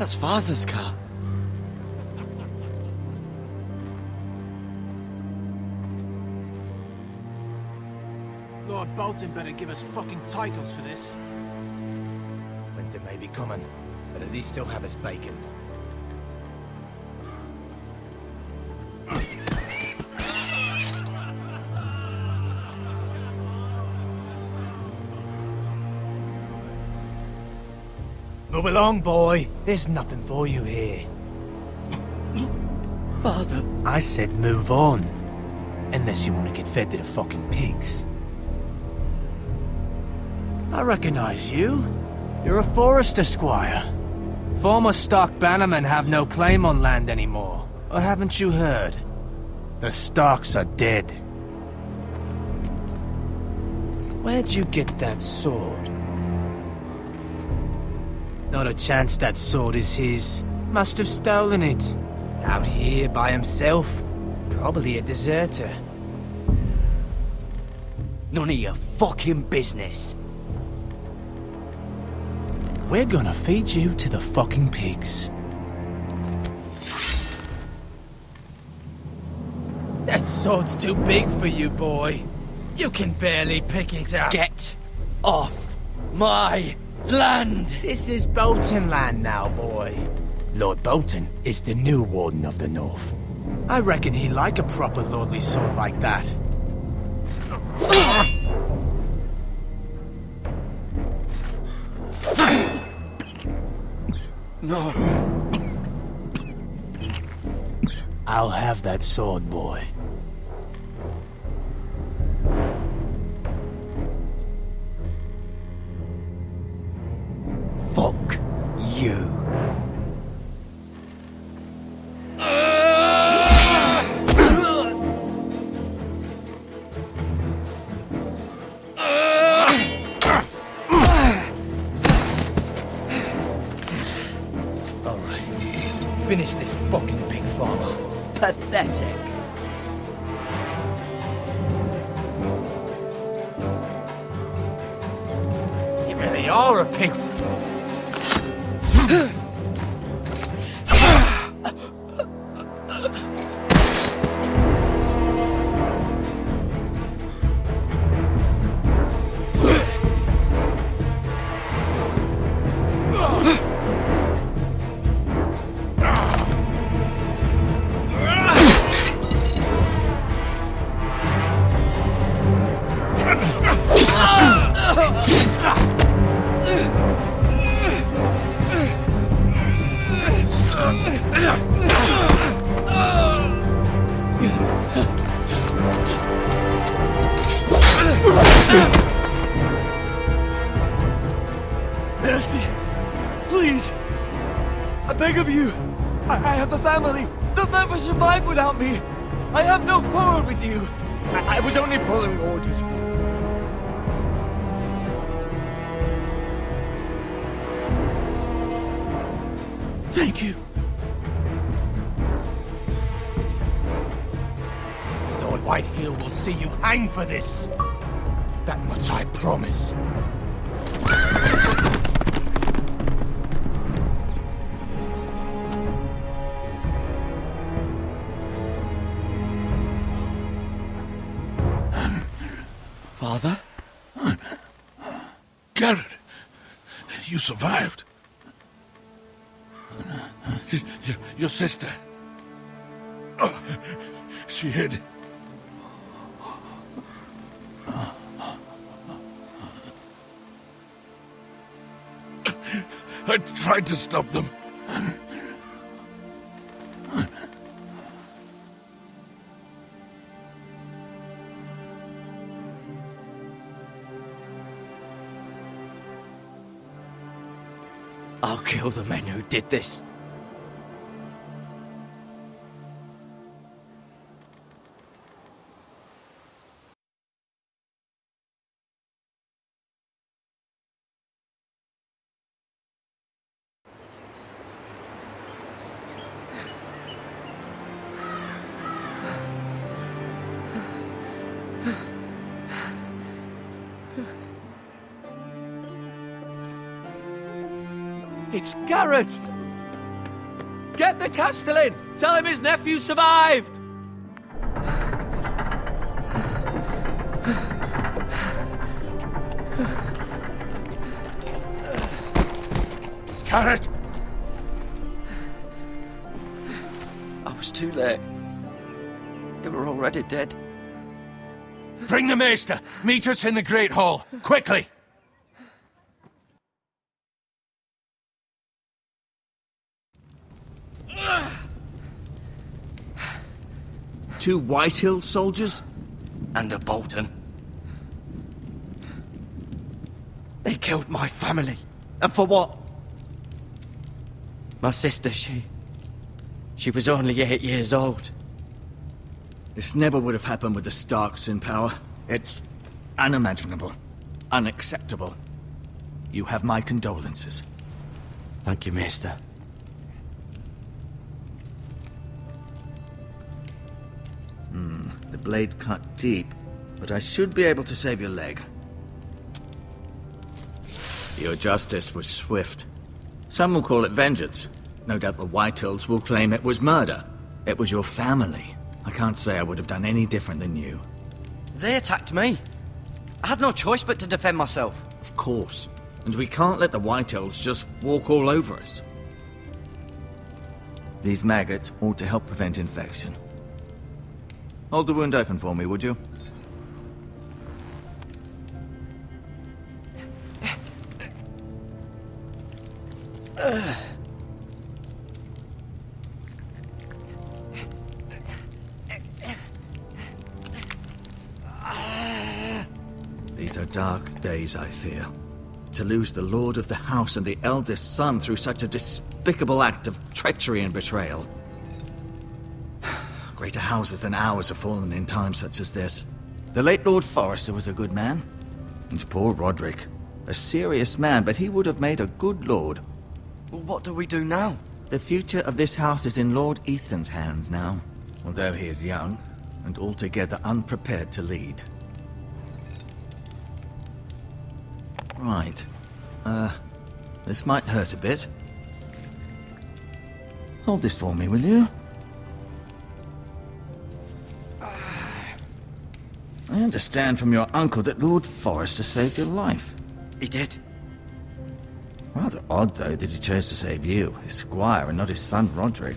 That's Father's car. Lord Bolton better give us fucking titles for this. Winter may be coming, but at least he'll have his bacon. Move along, boy. There's nothing for you here. Father. I said move on. Unless you want to get fed to the fucking pigs. I recognize you. You're a Forester squire. Former Stark bannermen have no claim on land anymore. Or haven't you heard? The Starks are dead. Where'd you get that sword? Not a chance that sword is his. Must have stolen it. Out here by himself. Probably a deserter. None of your fucking business. We're gonna feed you to the fucking pigs. That sword's too big for you, boy. You can barely pick it up. Get off my land! This is Bolton land now, boy. Lord Bolton is the new Warden of the North. I reckon he'd like a proper lordly sword like that. No. I'll have that sword, boy. Fuck you. Finish this fucking pig farmer. Pathetic. You really are a pig. Mercy! Please! I beg of you! I have a family! They'll never survive without me! I have no quarrel with you! I was only following orders. Thank you. Lord Whitehill will see you hang for this. That much I promise. Father? Garrett, you survived. Your sister. Oh, she hid. I tried to stop them. I'll kill the men who did this. It's Garrett! Get the Castellan! Tell him his nephew survived! Carrot! I was too late. They were already dead. Bring the maester! Meet us in the Great Hall! Quickly! Two Whitehill soldiers? And a Bolton. They killed my family. And for what? My sister, she was only 8 years old. This never would have happened with the Starks in power. It's unimaginable. Unacceptable. You have my condolences. Thank you, Maester. The blade cut deep, but I should be able to save your leg. Your justice was swift. Some will call it vengeance. No doubt the Whitehills will claim it was murder. It was your family. I can't say I would have done any different than you. They attacked me. I had no choice but to defend myself. Of course. And we can't let the Whitehills just walk all over us. These maggots ought to help prevent infection. Hold the wound open for me, would you? These are dark days, I fear. To lose the lord of the house and the eldest son through such a despicable act of treachery and betrayal. Greater houses than ours have fallen in times such as this. The late Lord Forrester was a good man. And poor Roderick. A serious man, but he would have made a good lord. Well, what do we do now? The future of this house is in Lord Ethan's hands now. Although he is young, and altogether unprepared to lead. Right. This might hurt a bit. Hold this for me, will you? I understand from your uncle that Lord Forrester saved your life. He did. Rather odd, though, that he chose to save you, his squire, and not his son Roderick.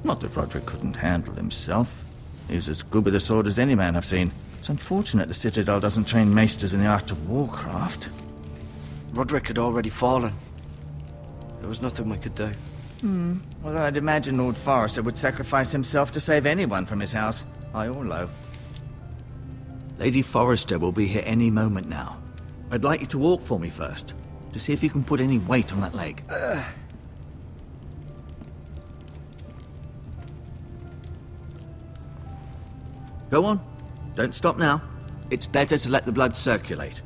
Not that Roderick couldn't handle himself. He was as good with a sword as any man I've seen. It's unfortunate the Citadel doesn't train maesters in the art of warcraft. Roderick had already fallen. There was nothing we could do. Although I'd imagine Lord Forrester would sacrifice himself to save anyone from his house, high or low. Lady Forrester will be here any moment now. I'd like you to walk for me first, to see if you can put any weight on that leg. Go on. Don't stop now. It's better to let the blood circulate.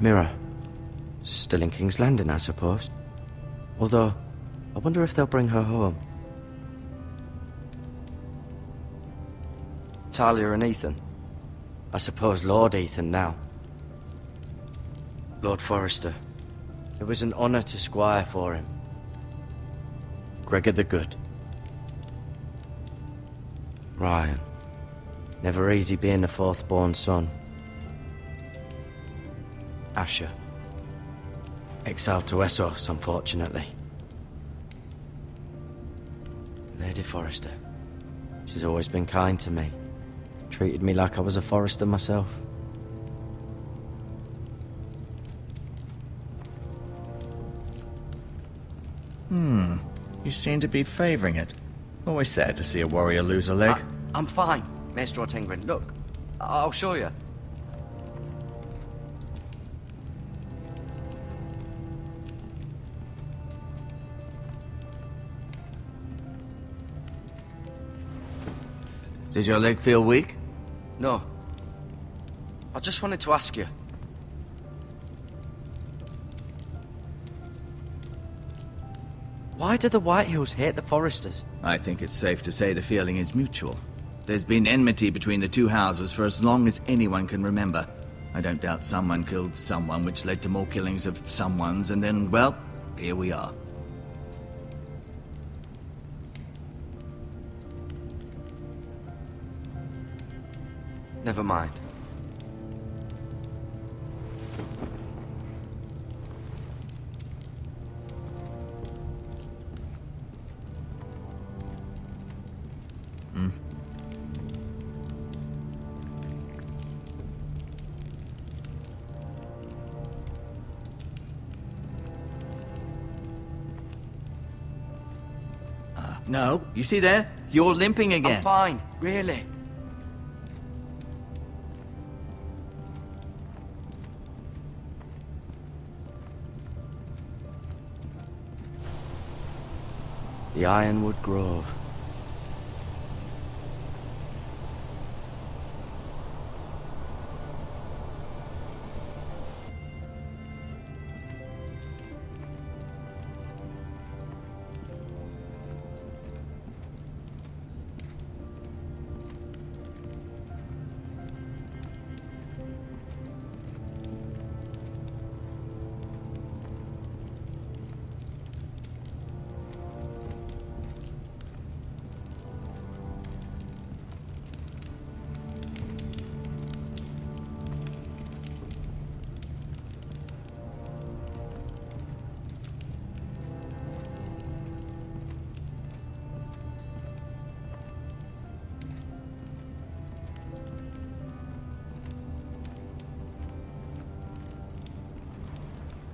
Mirror. Still in King's Landing, I suppose. Although, I wonder if they'll bring her home. Talia and Ethan. I suppose Lord Ethan now. Lord Forrester. It was an honour to squire for him. Gregor the Good. Ryan. Never easy being the fourth-born son. Asher. Exiled to Essos, unfortunately. Lady Forrester. She's always been kind to me. Treated me like I was a Forrester myself. You seem to be favoring it. Always sad to see a warrior lose a leg. I'm fine, Maester Ortengren. Look, I'll show you. Did your leg feel weak? No. I just wanted to ask you. Why do the Whitehills hate the Foresters? I think it's safe to say the feeling is mutual. There's been enmity between the two houses for as long as anyone can remember. I don't doubt someone killed someone, which led to more killings of someones, and then, well, here we are. Never mind. No, you see there? You're limping again. I'm fine, really. The Ironwood Grove.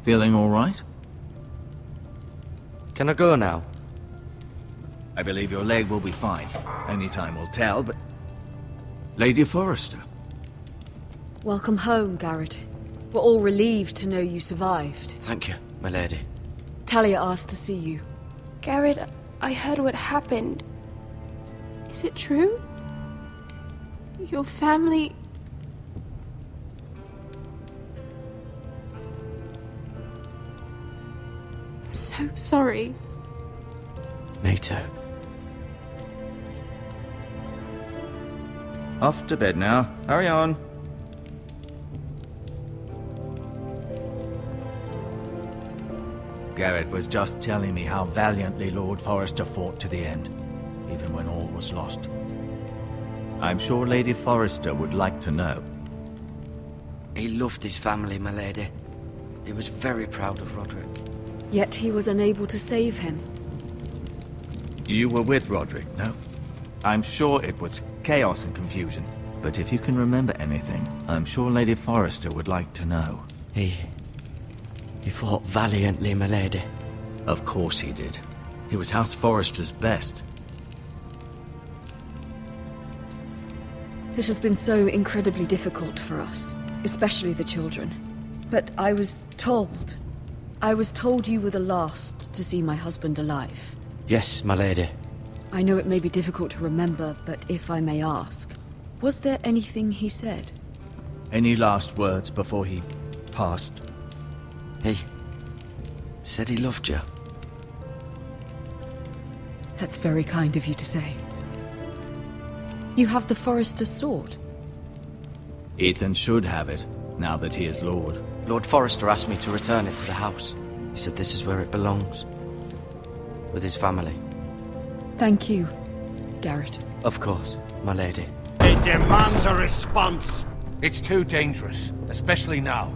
Feeling all right? Can I go now? I believe your leg will be fine. Only time will tell, but... Lady Forrester. Welcome home, Garrett. We're all relieved to know you survived. Thank you, my lady. Talia asked to see you. Garrett, I heard what happened. Is it true? Your family... I'm so sorry. Me too. Off to bed now. Hurry on. Garrett was just telling me how valiantly Lord Forrester fought to the end, even when all was lost. I'm sure Lady Forrester would like to know. He loved his family, my lady. He was very proud of Roderick. Yet he was unable to save him. You were with Roderick, no? I'm sure it was chaos and confusion, but if you can remember anything, I'm sure Lady Forrester would like to know. He fought valiantly, my lady. Of course he did. He was House Forrester's best. This has been so incredibly difficult for us, especially the children. But I was told you were the last to see my husband alive. Yes, my lady. I know it may be difficult to remember, but if I may ask, was there anything he said? Any last words before he passed? He said he loved you. That's very kind of you to say. You have the Forester's sword. Ethan should have it, now that he is Lord. Lord Forrester asked me to return it to the house. He said this is where it belongs. With his family. Thank you, Garrett. Of course, my lady. It demands a response. It's too dangerous, especially now.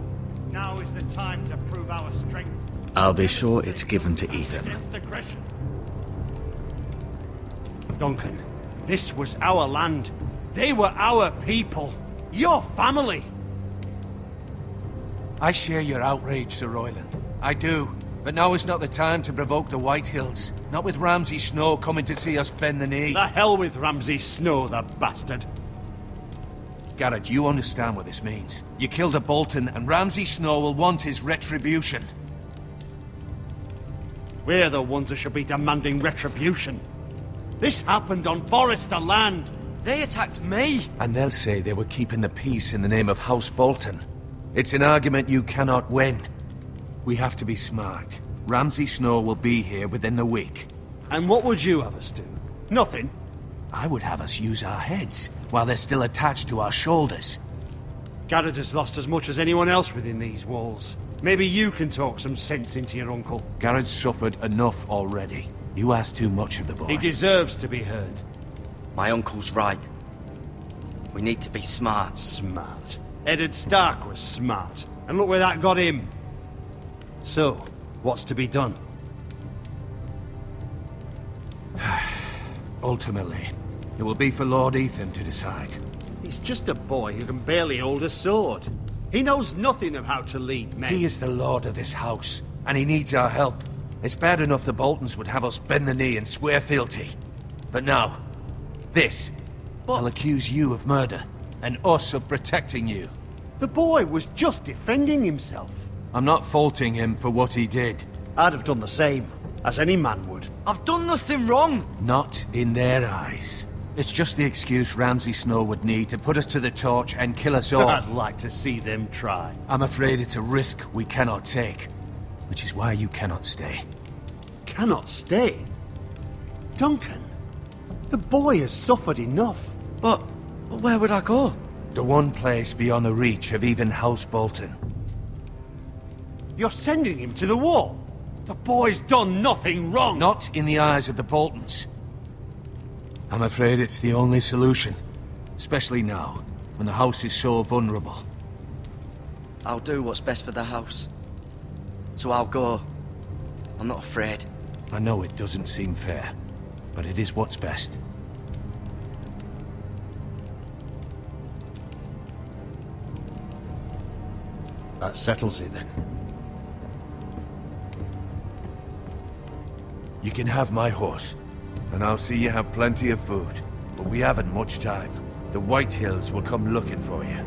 Now is the time to prove our strength. I'll be sure it's given to Ethan. Against aggression. Duncan, this was our land. They were our people. Your family. I share your outrage, Sir Royland. I do. But now is not the time to provoke the Whitehills. Not with Ramsay Snow coming to see us bend the knee. The hell with Ramsay Snow, the bastard. Garrett, you understand what this means. You killed a Bolton, and Ramsay Snow will want his retribution. We're the ones that should be demanding retribution. This happened on Forrester land. They attacked me! And they'll say they were keeping the peace in the name of House Bolton. It's an argument you cannot win. We have to be smart. Ramsay Snow will be here within the week. And what would you have us do? Nothing. I would have us use our heads, while they're still attached to our shoulders. Garrett has lost as much as anyone else within these walls. Maybe you can talk some sense into your uncle. Garrett's suffered enough already. You ask too much of the boy. He deserves to be heard. My uncle's right. We need to be smart. Smart. Eddard Stark was smart. And look where that got him. So, what's to be done? Ultimately, it will be for Lord Ethan to decide. He's just a boy who can barely hold a sword. He knows nothing of how to lead men. He is the lord of this house, and he needs our help. It's bad enough the Boltons would have us bend the knee and swear fealty. But now, this. I'll accuse you of murder, and us of protecting you. The boy was just defending himself. I'm not faulting him for what he did. I'd have done the same, as any man would. I've done nothing wrong! Not in their eyes. It's just the excuse Ramsay Snow would need to put us to the torch and kill us all. I'd like to see them try. I'm afraid it's a risk we cannot take, which is why you cannot stay. Cannot stay? Duncan, the boy has suffered enough. But where would I go? The one place beyond the reach of even House Bolton. You're sending him to the wall? The boy's done nothing wrong! Not in the eyes of the Boltons. I'm afraid it's the only solution. Especially now, when the house is so vulnerable. I'll do what's best for the house. So I'll go. I'm not afraid. I know it doesn't seem fair, but it is what's best. That settles it then. You can have my horse, and I'll see you have plenty of food. But we haven't much time. The White Hills will come looking for you.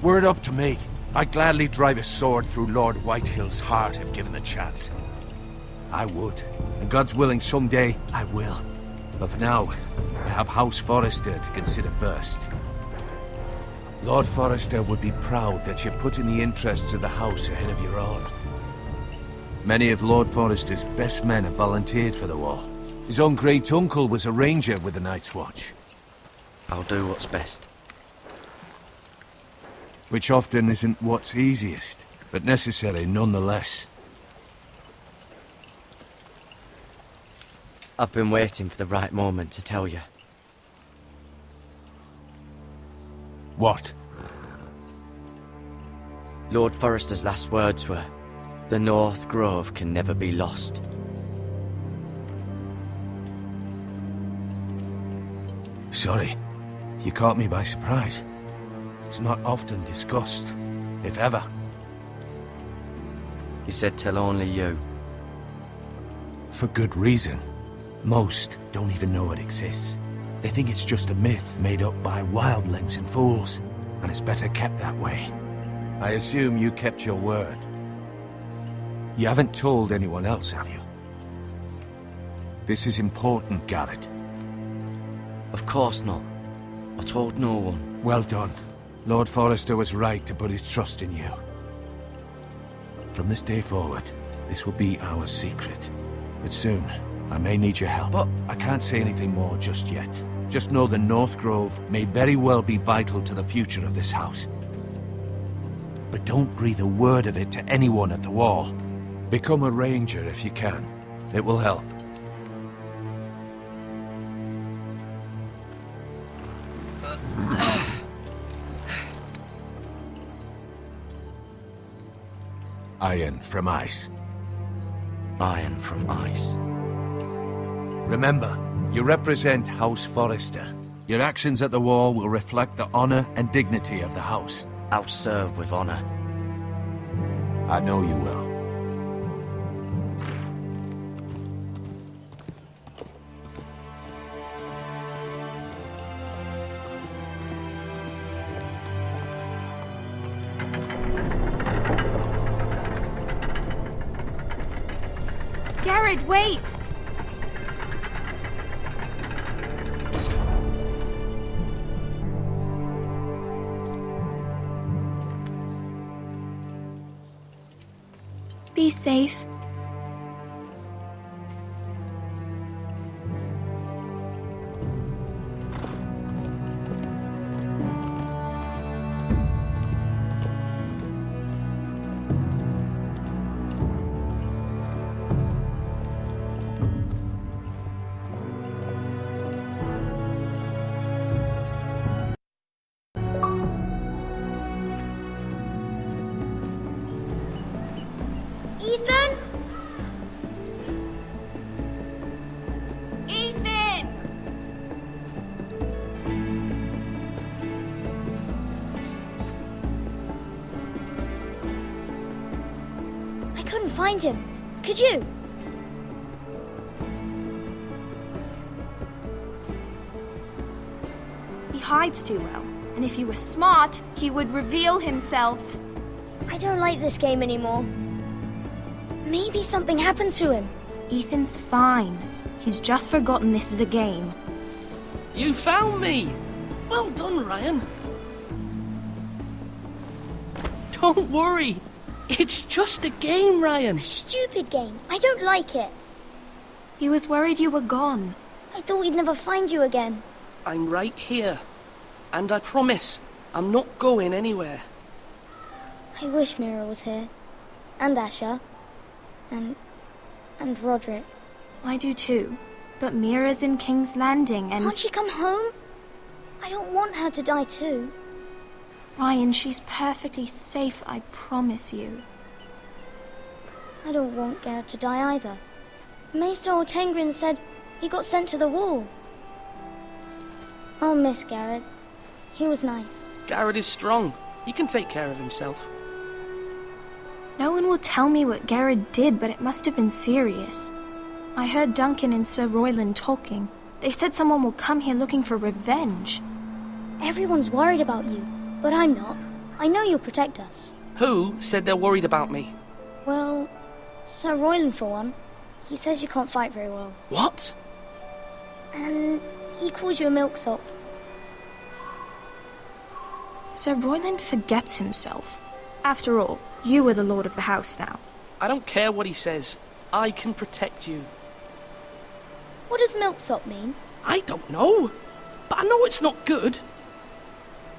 Were it up to me, I'd gladly drive a sword through Lord Whitehill's heart if given a chance. I would, and God's willing someday I will. But for now, I have House Forrester to consider first. Lord Forrester would be proud that you're putting the interests of the house ahead of your own. Many of Lord Forrester's best men have volunteered for the war. His own great-uncle was a ranger with the Night's Watch. I'll do what's best. Which often isn't what's easiest, but necessary nonetheless. I've been waiting for the right moment to tell you. What? Lord Forrester's last words were, "The North Grove can never be lost." Sorry. You caught me by surprise. It's not often discussed, if ever. He said tell only you. For good reason. Most don't even know it exists. They think it's just a myth made up by wildlings and fools, and it's better kept that way. I assume you kept your word. You haven't told anyone else, have you? This is important, Garrett. Of course not. I told no one. Well done. Lord Forrester was right to put his trust in you. From this day forward, this will be our secret. But soon, I may need your help. But I can't say anything more just yet. Just know the North Grove may very well be vital to the future of this house. But don't breathe a word of it to anyone at the wall. Become a ranger if you can. It will help. Iron from ice. Iron from ice. Remember, you represent House Forrester. Your actions at the wall will reflect the honor and dignity of the house. I'll serve with honor. I know you will. Garrett, wait! Be safe. Ethan? Ethan! I couldn't find him. Could you? He hides too well, and if he were smart, he would reveal himself. I don't like this game anymore. Maybe something happened to him. Ethan's fine. He's just forgotten this is a game. You found me! Well done, Ryan. Don't worry. It's just a game, Ryan. Stupid game. I don't like it. He was worried you were gone. I thought we'd never find you again. I'm right here. And I promise, I'm not going anywhere. I wish Mira was here. And Asher. And Roderick. I do too. But Mira's in King's Landing and... Can't she come home? I don't want her to die too. Ryan, she's perfectly safe, I promise you. I don't want Garrett to die either. Maester Ortengrin said he got sent to the wall. I'll miss Garrett. He was nice. Garrett is strong. He can take care of himself. No one will tell me what Garrett did, but it must have been serious. I heard Duncan and Sir Royland talking. They said someone will come here looking for revenge. Everyone's worried about you, but I'm not. I know you'll protect us. Who said they're worried about me? Well, Sir Royland for one. He says you can't fight very well. What? And he calls you a milksop. Sir Royland forgets himself. After all, you are the lord of the house now. I don't care what he says. I can protect you. What does milksop mean? I don't know. But I know it's not good.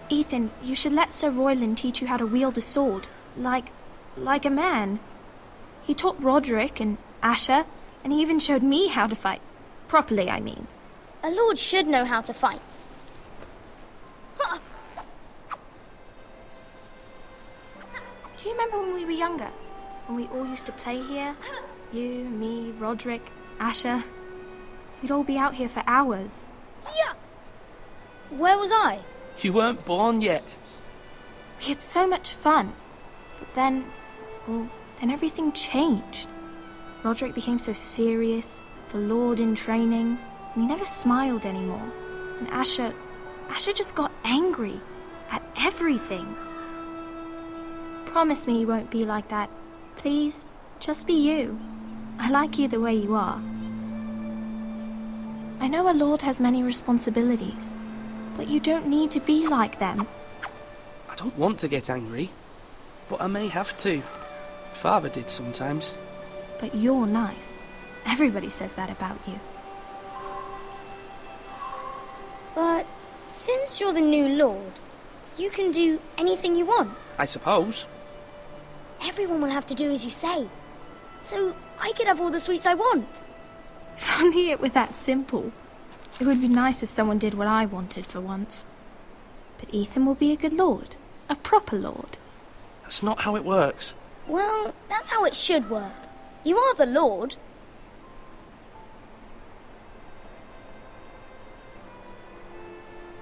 Ethan, you should let Sir Royland teach you how to wield a sword. Like a man. He taught Roderick and Asher, and he even showed me how to fight. Properly, I mean. A lord should know how to fight. Do you remember when we were younger? When we all used to play here? You, me, Roderick, Asher. We'd all be out here for hours. Yeah. Where was I? You weren't born yet. We had so much fun. But then everything changed. Roderick became so serious, the Lord in training, and he never smiled anymore. And Asher just got angry at everything. Promise me you won't be like that. Please, just be you. I like you the way you are. I know a lord has many responsibilities, but you don't need to be like them. I don't want to get angry, but I may have to. Father did sometimes. But you're nice. Everybody says that about you. But since you're the new lord, you can do anything you want. I suppose. Everyone will have to do as you say. So I could have all the sweets I want. If only it were that simple. It would be nice if someone did what I wanted for once. But Ethan will be a good lord. A proper lord. That's not how it works. Well, that's how it should work. You are the lord.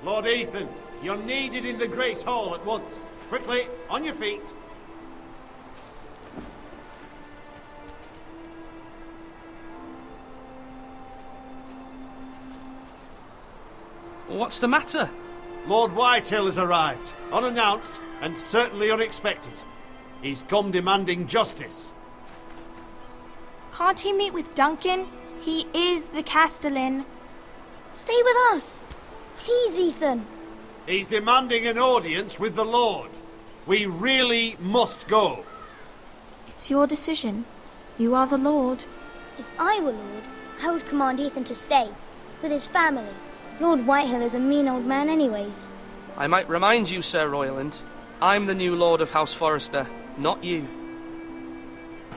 Lord Ethan, you're needed in the Great Hall at once. Quickly, on your feet. What's the matter? Lord Whitehill has arrived, unannounced and certainly unexpected. He's come demanding justice. Can't he meet with Duncan? He is the Castellan. Stay with us. Please, Ethan. He's demanding an audience with the Lord. We really must go. It's your decision. You are the Lord. If I were Lord, I would command Ethan to stay, with his family. Lord Whitehill is a mean old man anyways. I might remind you, Sir Royland, I'm the new Lord of House Forrester, not you.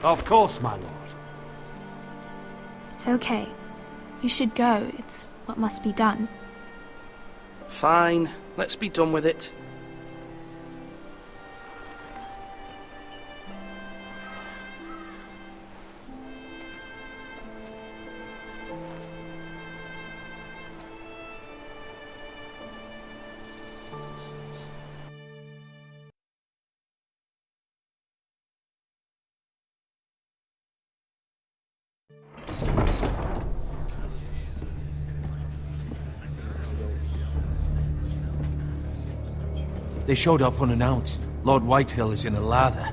Of course, my lord. It's okay. You should go. It's what must be done. Fine, let's be done with it. They showed up unannounced. Lord Whitehill is in a lather.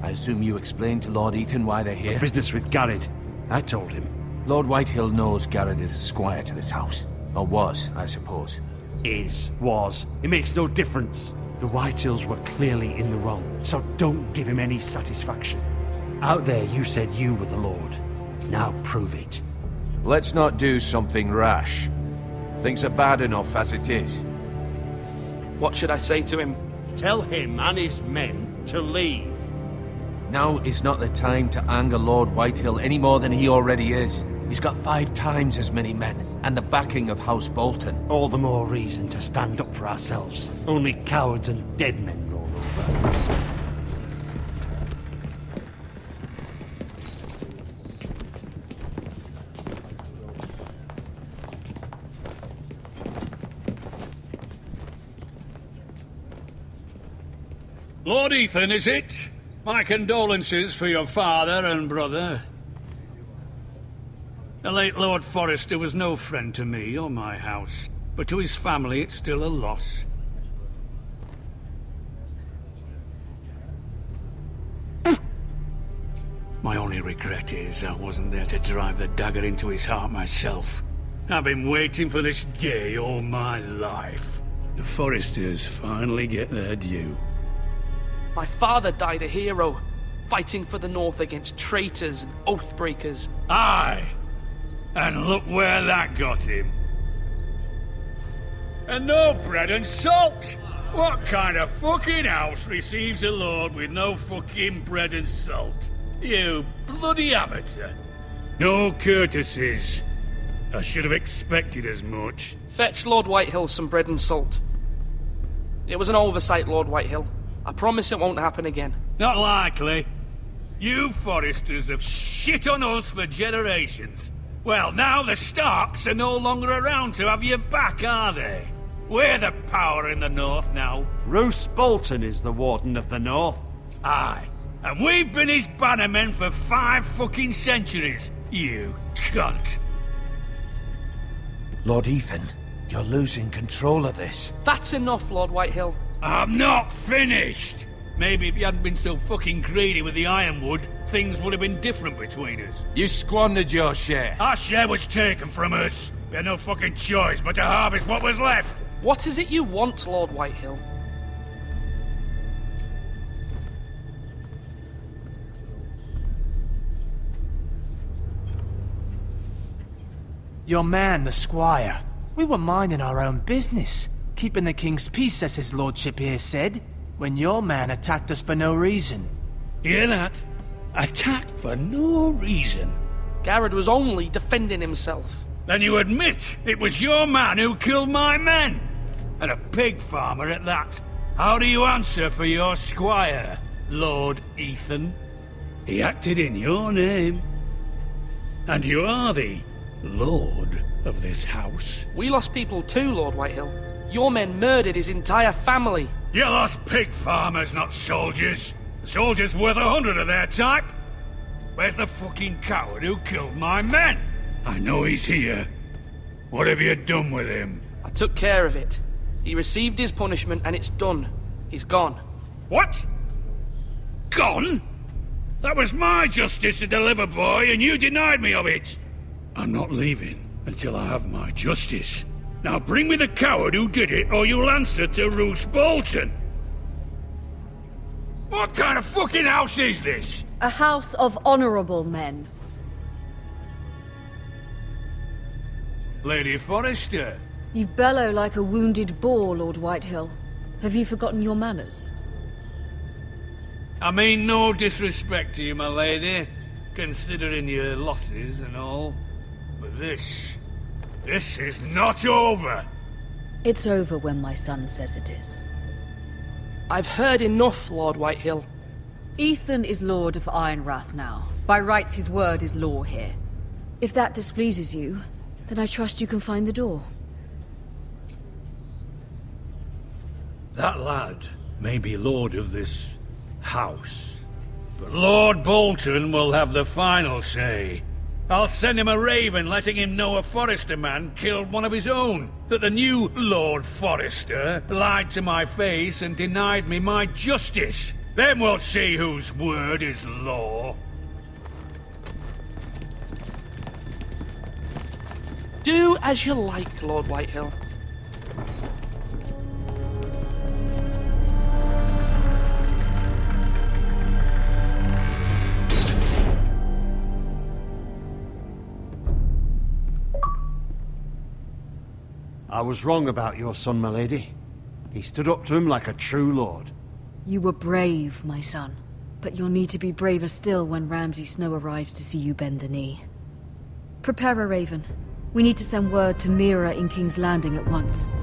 I assume you explained to Lord Ethan why they're here? Business with Garrett. I told him. Lord Whitehill knows Garrett is a squire to this house. Or was, I suppose. Was. It makes no difference. The Whitehills were clearly in the wrong, so don't give him any satisfaction. Out there you said you were the Lord. Now prove it. Let's not do something rash. Things are bad enough as it is. What should I say to him? Tell him and his men to leave. Now is not the time to anger Lord Whitehill any more than he already is. He's got 5 times as many men, and the backing of House Bolton. All the more reason to stand up for ourselves. Only cowards and dead men roll over. Lord Ethan, is it? My condolences for your father and brother. The late Lord Forrester was no friend to me or my house, but to his family it's still a loss. My only regret is I wasn't there to drive the dagger into his heart myself. I've been waiting for this day all my life. The Forresters finally get their due. My father died a hero, fighting for the North against traitors and oathbreakers. Aye! And look where that got him. And no bread and salt! What kind of fucking house receives a lord with no fucking bread and salt? You bloody amateur. No courtesies. I should have expected as much. Fetch Lord Whitehill some bread and salt. It was an oversight, Lord Whitehill. I promise it won't happen again. Not likely. You Forresters have shit on us for generations. Well, now the Starks are no longer around to have your back, are they? We're the power in the North now. Roose Bolton is the Warden of the North. Aye. And we've been his bannermen for 5 fucking centuries. You cunt. Lord Ethan, you're losing control of this. That's enough, Lord Whitehill. I'm not finished! Maybe if you hadn't been so fucking greedy with the ironwood, things would have been different between us. You squandered your share. Our share was taken from us. We had no fucking choice but to harvest what was left. What is it you want, Lord Whitehill? Your man, the squire. We were minding our own business. Keeping the king's peace, as his lordship here said, when your man attacked us for no reason. Hear that? Attacked for no reason. Garrett was only defending himself. Then you admit it was your man who killed my men? And a pig farmer at that. How do you answer for your squire, Lord Ethan? He acted in your name. And you are the Lord of this house. We lost people too, Lord Whitehill. Your men murdered his entire family. You lost pig farmers, not soldiers. The soldiers worth 100 of their type. Where's the fucking coward who killed my men? I know he's here. What have you done with him? I took care of it. He received his punishment and it's done. He's gone. What? Gone? That was my justice to deliver, boy, and you denied me of it. I'm not leaving until I have my justice. Now bring me the coward who did it, or you'll answer to Roose Bolton. What kind of fucking house is this? A house of honorable men. Lady Forrester. You bellow like a wounded boar, Lord Whitehill. Have you forgotten your manners? I mean no disrespect to you, my lady, considering your losses and all. But this is not over. It's over when my son says it is. I've heard enough, Lord Whitehill. Ethan is Lord of Ironrath now. By rights, his word is law here. If that displeases you, then I trust you can find the door. That lad may be lord of this house, but Lord Bolton will have the final say. I'll send him a raven letting him know a Forrester man killed one of his own, that the new Lord Forrester lied to my face and denied me my justice. Then we'll see whose word is law. Do as you like, Lord Whitehill. I was wrong about your son, my lady. He stood up to him like a true lord. You were brave, my son. But you'll need to be braver still when Ramsay Snow arrives to see you bend the knee. Prepare a raven. We need to send word to Mira in King's Landing at once.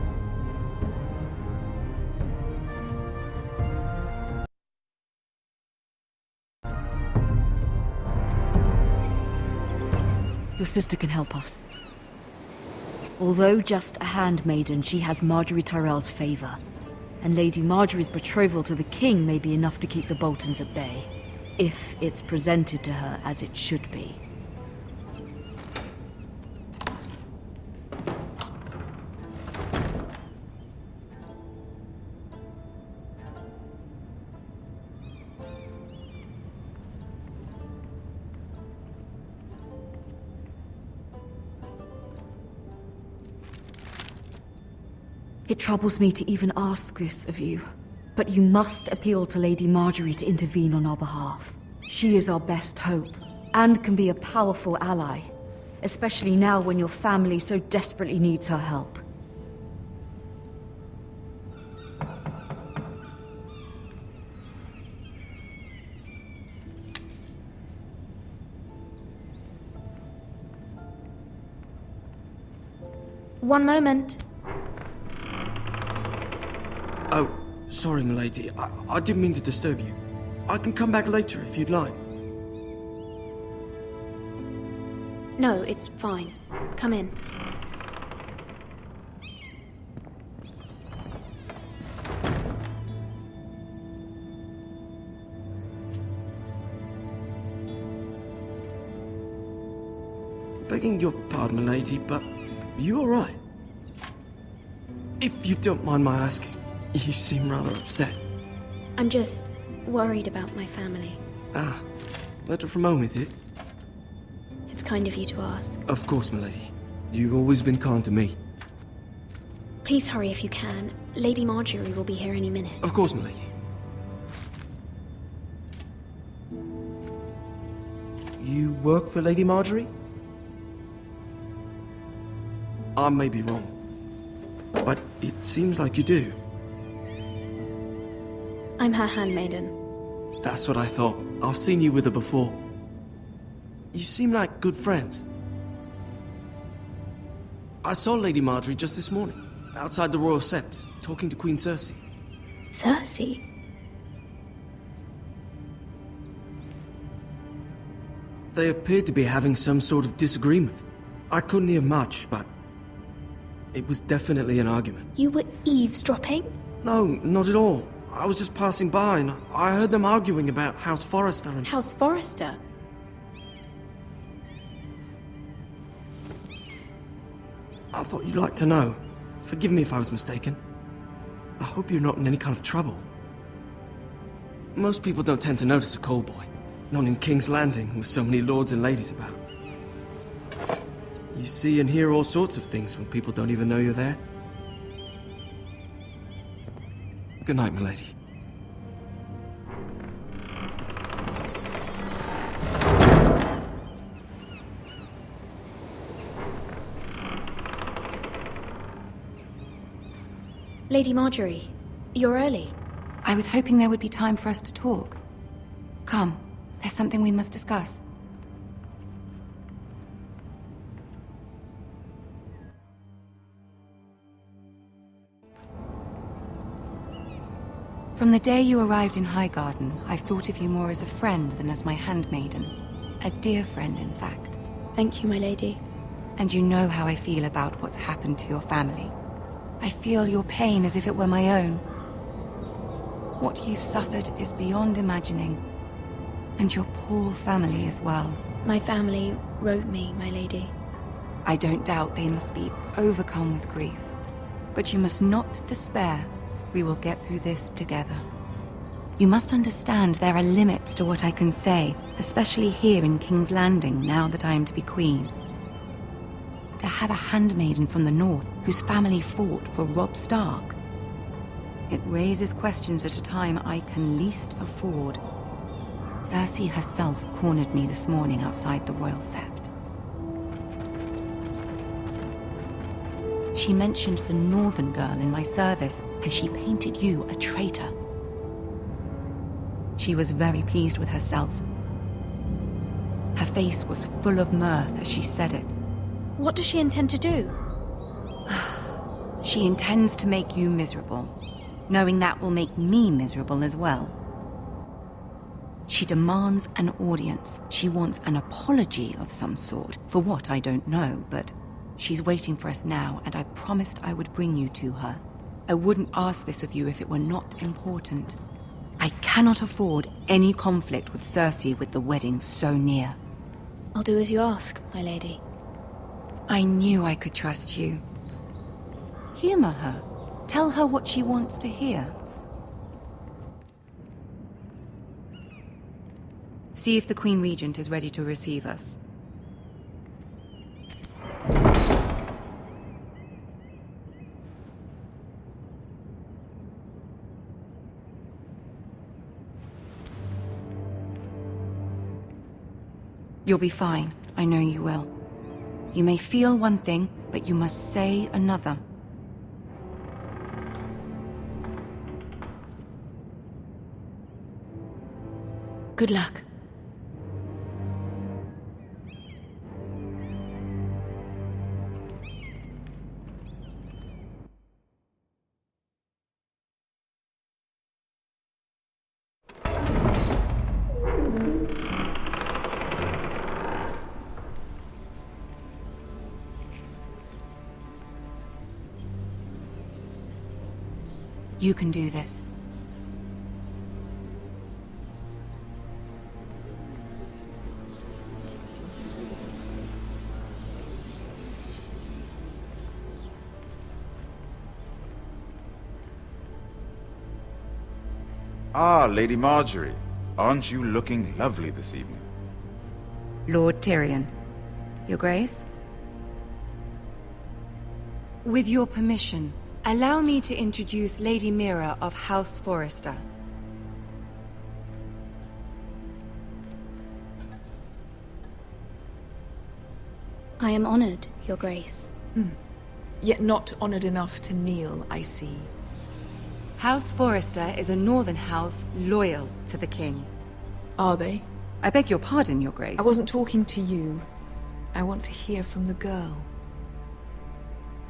Your sister can help us. Although just a handmaiden, she has Marjorie Tyrell's favor. And Lady Marjorie's betrothal to the king may be enough to keep the Boltons at bay. If it's presented to her as it should be. It troubles me to even ask this of you, but you must appeal to Lady Marjorie to intervene on our behalf. She is our best hope, and can be a powerful ally, especially now when your family so desperately needs her help. One moment. Oh, sorry, milady. I didn't mean to disturb you. I can come back later if you'd like. No, it's fine. Come in. Begging your pardon, milady, but you all right? If you don't mind my asking, you seem rather upset. I'm just worried about my family. Ah, letter from home, is it? It's kind of you to ask. Of course, milady. You've always been kind to me. Please hurry if you can. Lady Marjorie will be here any minute. Of course, milady. You work for Lady Marjorie? I may be wrong, but it seems like you do. I'm her handmaiden. That's what I thought. I've seen you with her before. You seem like good friends. I saw Lady Marjorie just this morning, outside the Royal Sept, talking to Queen Cersei. Cersei? They appeared to be having some sort of disagreement. I couldn't hear much, but It was definitely an argument. You were eavesdropping? No, not at all. I was just passing by and I heard them arguing about House Forrester and... House Forrester? I thought you'd like to know. Forgive me if I was mistaken. I hope you're not in any kind of trouble. Most people don't tend to notice a call boy. Not in King's Landing, with so many lords and ladies about. You see and hear all sorts of things when people don't even know you're there. Good night, milady. Lady Marjorie, you're early. I was hoping there would be time for us to talk. Come, there's something we must discuss. From the day you arrived in Highgarden, I've thought of you more as a friend than as my handmaiden. A dear friend, in fact. Thank you, my lady. And you know how I feel about what's happened to your family. I feel your pain as if it were my own. What you've suffered is beyond imagining. And your poor family as well. My family wrote me, my lady. I don't doubt they must be overcome with grief. But you must not despair. We will get through this together. You must understand there are limits to what I can say, especially here in King's Landing, now that I am to be queen. To have a handmaiden from the north whose family fought for Robb Stark. It raises questions at a time I can least afford. Cersei herself cornered me this morning outside the Royal Sept. She mentioned the northern girl in my service, and she painted you a traitor. She was very pleased with herself. Her face was full of mirth as she said it. What does she intend to do? She intends to make you miserable, knowing that will make me miserable as well. She demands an audience. She wants an apology of some sort, for what I don't know, but she's waiting for us now, and I promised I would bring you to her. I wouldn't ask this of you if it were not important. I cannot afford any conflict with Cersei with the wedding so near. I'll do as you ask, my lady. I knew I could trust you. Humor her. Tell her what she wants to hear. See if the Queen Regent is ready to receive us. You'll be fine. I know you will. You may feel one thing, but you must say another. Good luck. You can do this. Ah, Lady Marjorie. Aren't you looking lovely this evening? Lord Tyrion. Your Grace? With your permission, allow me to introduce Lady Mira of House Forrester. I am honored, Your Grace. Yet not honored enough to kneel, I see. House Forrester is a northern house loyal to the king. Are they? I beg your pardon, Your Grace. I wasn't talking to you. I want to hear from the girl.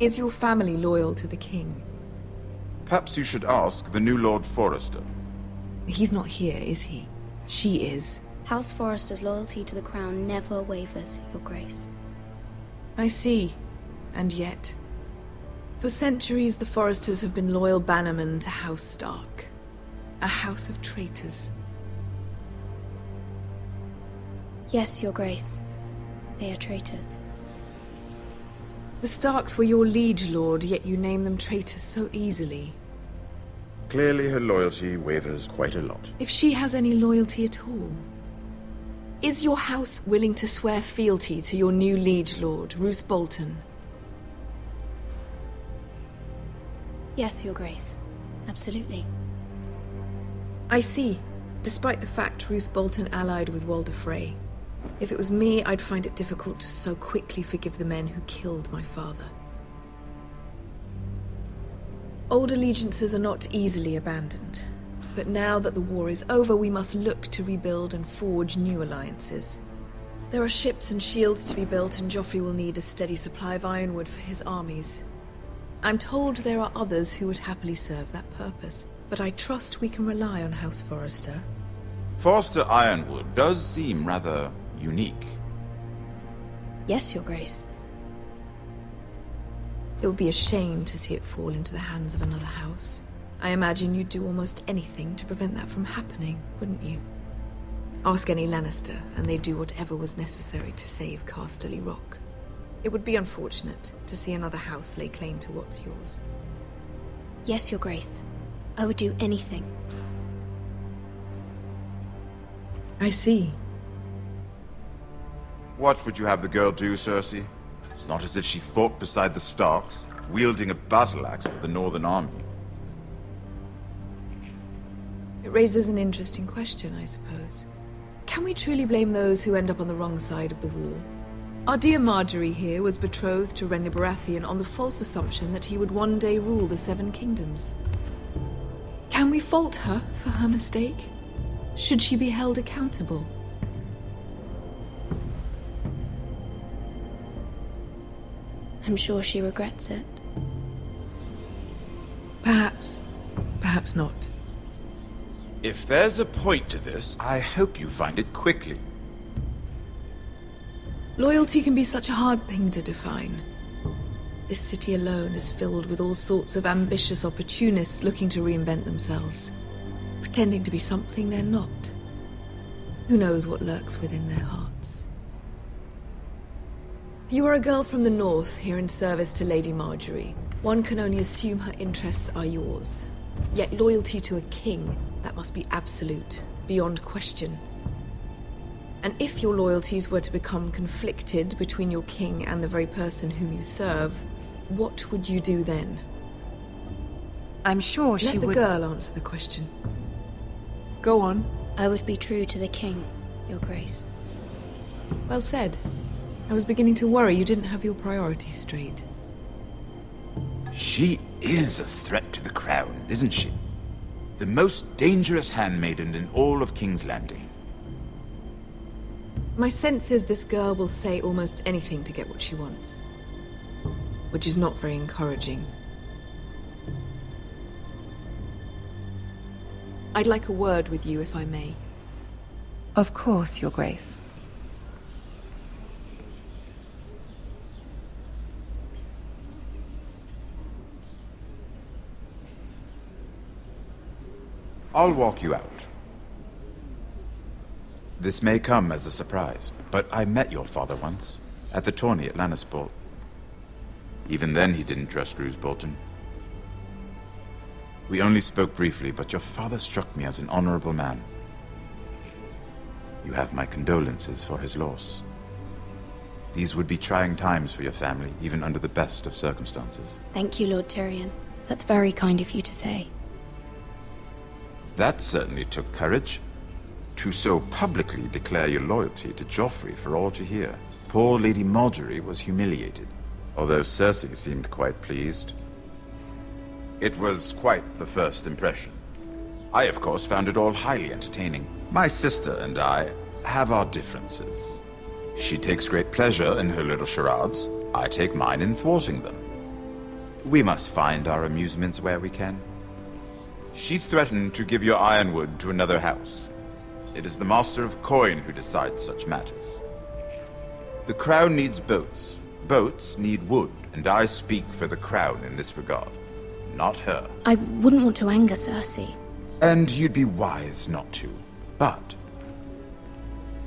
Is your family loyal to the king? Perhaps you should ask the new Lord Forrester. He's not here, is he? She is. House Forrester's loyalty to the crown never wavers, Your Grace. I see. And yet... For centuries, the Foresters have been loyal bannermen to House Stark. A house of traitors. Yes, Your Grace. They are traitors. The Starks were your liege lord, yet you name them traitors so easily. Clearly her loyalty wavers quite a lot. If she has any loyalty at all. Is your house willing to swear fealty to your new liege lord, Roose Bolton? Yes, Your Grace. Absolutely. I see. Despite the fact Roose Bolton allied with Walder Frey. If it was me, I'd find it difficult to so quickly forgive the men who killed my father. Old allegiances are not easily abandoned. But now that the war is over, we must look to rebuild and forge new alliances. There are ships and shields to be built, and Joffrey will need a steady supply of ironwood for his armies. I'm told there are others who would happily serve that purpose, but I trust we can rely on House Forrester. Forster Ironwood does seem rather unique. Yes, Your Grace. It would be a shame to see it fall into the hands of another house. I imagine you'd do almost anything to prevent that from happening, wouldn't you? Ask any Lannister, and they'd do whatever was necessary to save Casterly Rock. It would be unfortunate to see another house lay claim to what's yours. Yes, Your Grace. I would do anything. I see. What would you have the girl do, Cersei? It's not as if she fought beside the Starks, wielding a battle axe for the Northern Army. It raises an interesting question, I suppose. Can we truly blame those who end up on the wrong side of the war? Our dear Marjorie here was betrothed to Renly Baratheon on the false assumption that he would one day rule the Seven Kingdoms. Can we fault her for her mistake? Should she be held accountable? I'm sure she regrets it. Perhaps. Perhaps not. If there's a point to this, I hope you find it quickly. Loyalty can be such a hard thing to define. This city alone is filled with all sorts of ambitious opportunists looking to reinvent themselves, pretending to be something they're not. Who knows what lurks within their hearts? You are a girl from the north, here in service to Lady Marjorie. One can only assume her interests are yours. Yet loyalty to a king, that must be absolute, beyond question. And if your loyalties were to become conflicted between your king and the very person whom you serve, what would you do then? I'm sure she would... Let the girl answer the question. Go on. I would be true to the king, Your Grace. Well said. I was beginning to worry you didn't have your priorities straight. She is a threat to the crown, isn't she? The most dangerous handmaiden in all of King's Landing. My sense is this girl will say almost anything to get what she wants. Which is not very encouraging. I'd like a word with you, if I may. Of course, Your Grace. I'll walk you out. This may come as a surprise, but I met your father once, at the tourney at Lannisport. Even then he didn't trust Roose Bolton. We only spoke briefly, but your father struck me as an honorable man. You have my condolences for his loss. These would be trying times for your family, even under the best of circumstances. Thank you, Lord Tyrion. That's very kind of you to say. That certainly took courage. To so publicly declare your loyalty to Joffrey for all to hear. Poor Lady Marjorie was humiliated, although Cersei seemed quite pleased. It was quite the first impression. I, of course, found it all highly entertaining. My sister and I have our differences. She takes great pleasure in her little charades. I take mine in thwarting them. We must find our amusements where we can. She threatened to give your ironwood to another house. It is the Master of Coin who decides such matters. The crown needs boats. Boats need wood. and I speak for the crown in this regard, not her. I wouldn't want to anger Cersei. And you'd be wise not to. But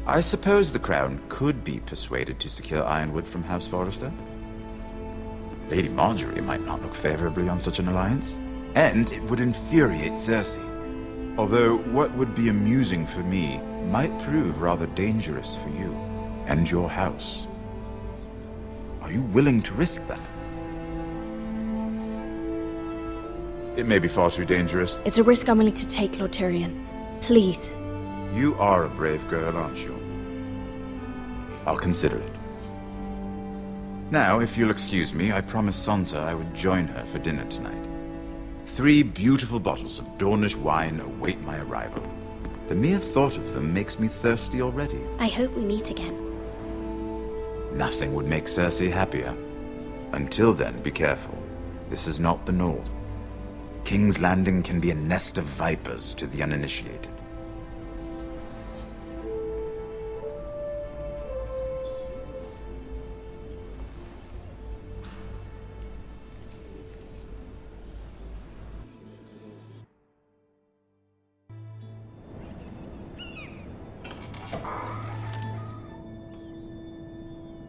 I suppose the crown could be persuaded to secure Ironwood from House Forrester. Lady Marjorie might not look favorably on such an alliance, and it would infuriate Cersei. Although what would be amusing for me might prove rather dangerous for you and your house. Are you willing to risk that? It may be far too dangerous. It's a risk I'm willing to take, Lord Tyrion. Please. You are a brave girl, aren't you? I'll consider it. Now, if you'll excuse me, I promised Sansa I would join her for dinner tonight. 3 beautiful bottles of Dornish wine await my arrival. The mere thought of them makes me thirsty already. I hope we meet again. Nothing would make Cersei happier. Until then, be careful. This is not the North. King's Landing can be a nest of vipers to the uninitiated.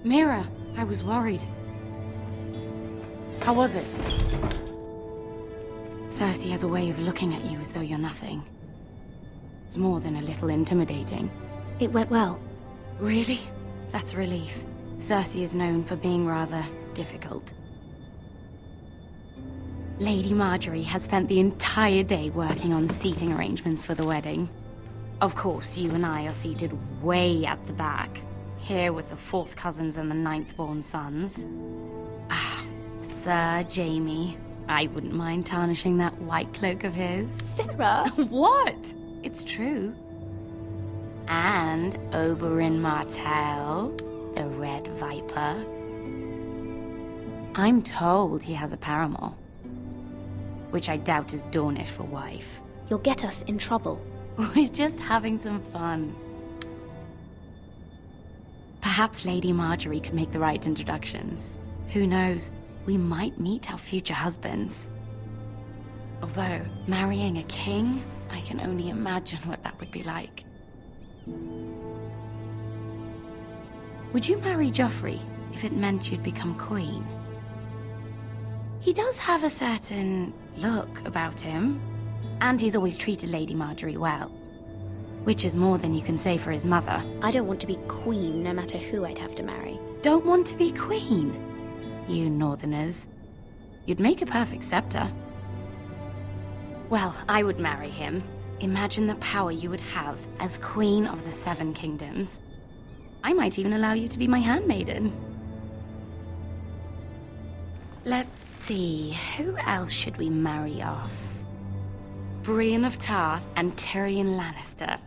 Mira, I was worried. How was it? Cersei has a way of looking at you as though you're nothing. It's more than a little intimidating. It went well. Really? That's a relief. Cersei is known for being rather difficult. Lady Marjorie has spent the entire day working on seating arrangements for the wedding. Of course, you and I are seated way at the back, here with the 4th cousins and the 9th-born sons. Ah, Sir Jaime. I wouldn't mind tarnishing that white cloak of his. Sarah! What? It's true. And Oberyn Martell, the Red Viper. I'm told he has a paramour, which I doubt is Dornish for wife. You'll get us in trouble. We're just having some fun. Perhaps Lady Marjorie could make the right introductions. Who knows? We might meet our future husbands. Although, marrying a king, I can only imagine what that would be like. Would you marry Joffrey if it meant you'd become queen? He does have a certain look about him, and he's always treated Lady Marjorie well. Which is more than you can say for his mother. I don't want to be queen, no matter who I'd have to marry. Don't want to be queen? You northerners. You'd make a perfect scepter. Well, I would marry him. Imagine the power you would have as Queen of the 7 Kingdoms. I might even allow you to be my handmaiden. Let's see, who else should we marry off? Brienne of Tarth and Tyrion Lannister.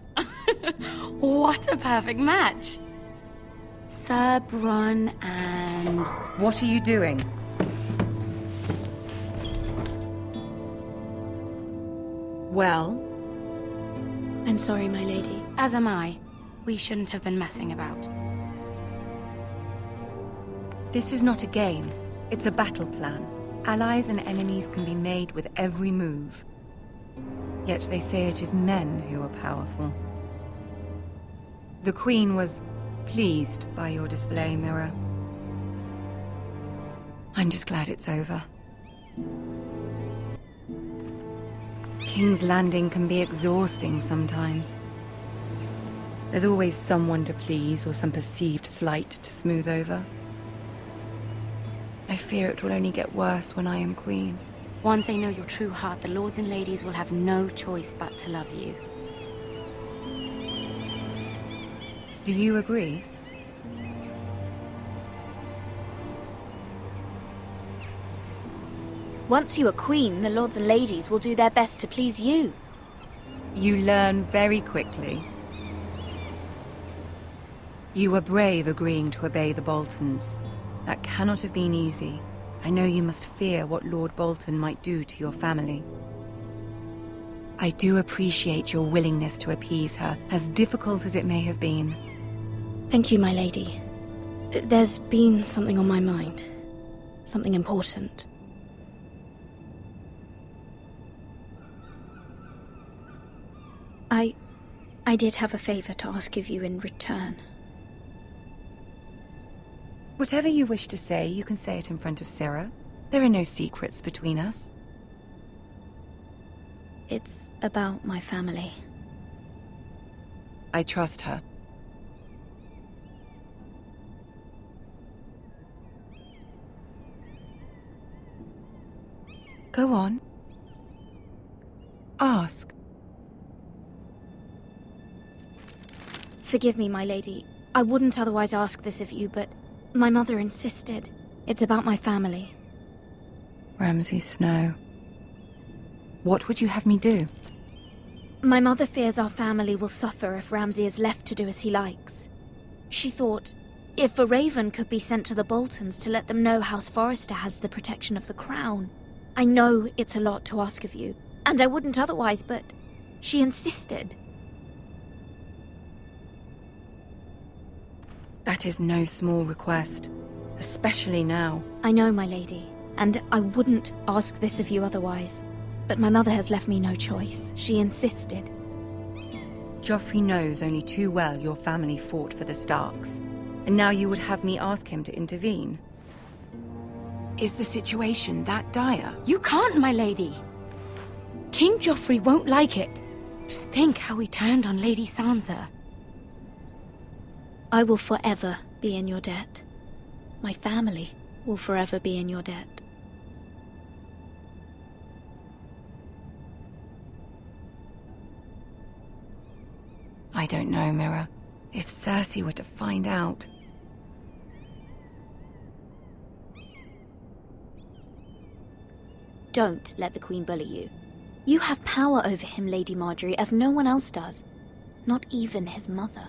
What a perfect match! Sir Bronn and... What are you doing? Well? I'm sorry, my lady. As am I. We shouldn't have been messing about. This is not a game. It's a battle plan. Allies and enemies can be made with every move. Yet they say it is men who are powerful. The Queen was pleased by your display, Mira. I'm just glad it's over. King's Landing can be exhausting sometimes. There's always someone to please or some perceived slight to smooth over. I fear it will only get worse when I am queen. Once they know your true heart, the lords and ladies will have no choice but to love you. Do you agree? Once you are queen, the lords and ladies will do their best to please you. You learn very quickly. You were brave agreeing to obey the Boltons. That cannot have been easy. I know you must fear what Lord Bolton might do to your family. I do appreciate your willingness to appease her, as difficult as it may have been. Thank you, my lady. There's been something on my mind. Something important. I did have a favor to ask of you in return. Whatever you wish to say, you can say it in front of Sarah. There are no secrets between us. It's about my family. I trust her. Go on. Ask. Forgive me, my lady. I wouldn't otherwise ask this of you, but my mother insisted. It's about my family. Ramsay Snow. What would you have me do? My mother fears our family will suffer if Ramsay is left to do as he likes. She thought, if a raven could be sent to the Boltons to let them know House Forrester has the protection of the crown. I know it's a lot to ask of you, and I wouldn't otherwise, but she insisted. That is no small request, especially now. I know, my lady, and I wouldn't ask this of you otherwise. But my mother has left me no choice. She insisted. Joffrey knows only too well your family fought for the Starks, and now you would have me ask him to intervene. Is the situation that dire? You can't, my lady. King Joffrey won't like it. Just think how he turned on Lady Sansa. I will forever be in your debt. My family will forever be in your debt. I don't know, Mira. If Cersei were to find out... Don't let the Queen bully you. You have power over him, Lady Marjorie, as no one else does. Not even his mother.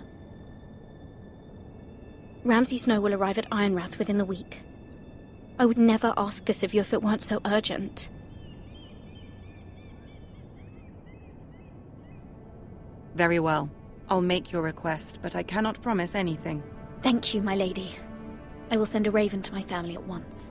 Ramsay Snow will arrive at Ironrath within the week. I would never ask this of you if it weren't so urgent. Very well. I'll make your request, but I cannot promise anything. Thank you, my lady. I will send a raven to my family at once.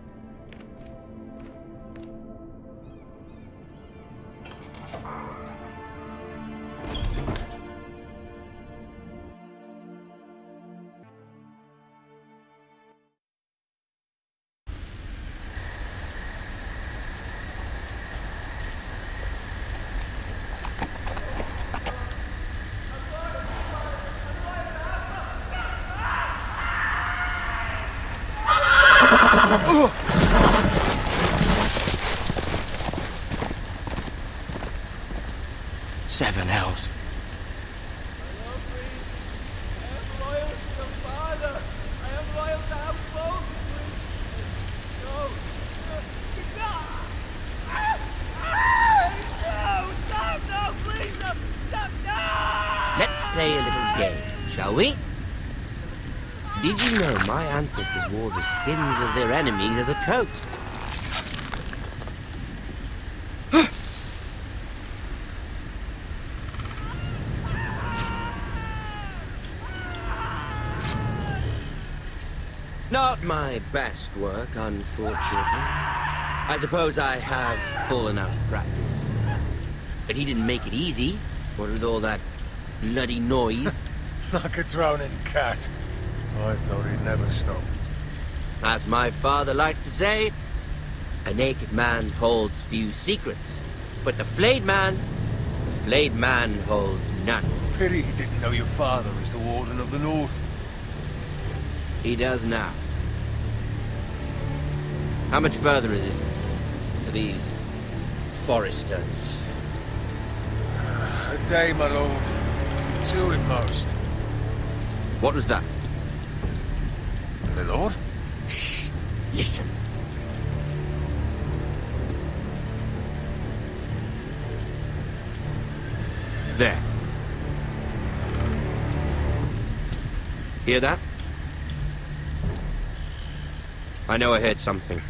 Seven hells. Let's play a little game, shall we? Did you know my ancestors wore the skins of their enemies as a coat? Not my best work, unfortunately. I suppose I have fallen out of practice. But he didn't make it easy, what with all that bloody noise. Like a drowning cat. I thought he'd never stop. As my father likes to say, a naked man holds few secrets, but the flayed man holds none. Pity he didn't know your father is the Warden of the North. He does now. How much further is it to these Foresters? A day, my lord. 2 at most. What was that? My lord? Shh! Listen. There. Hear that? I know I heard something.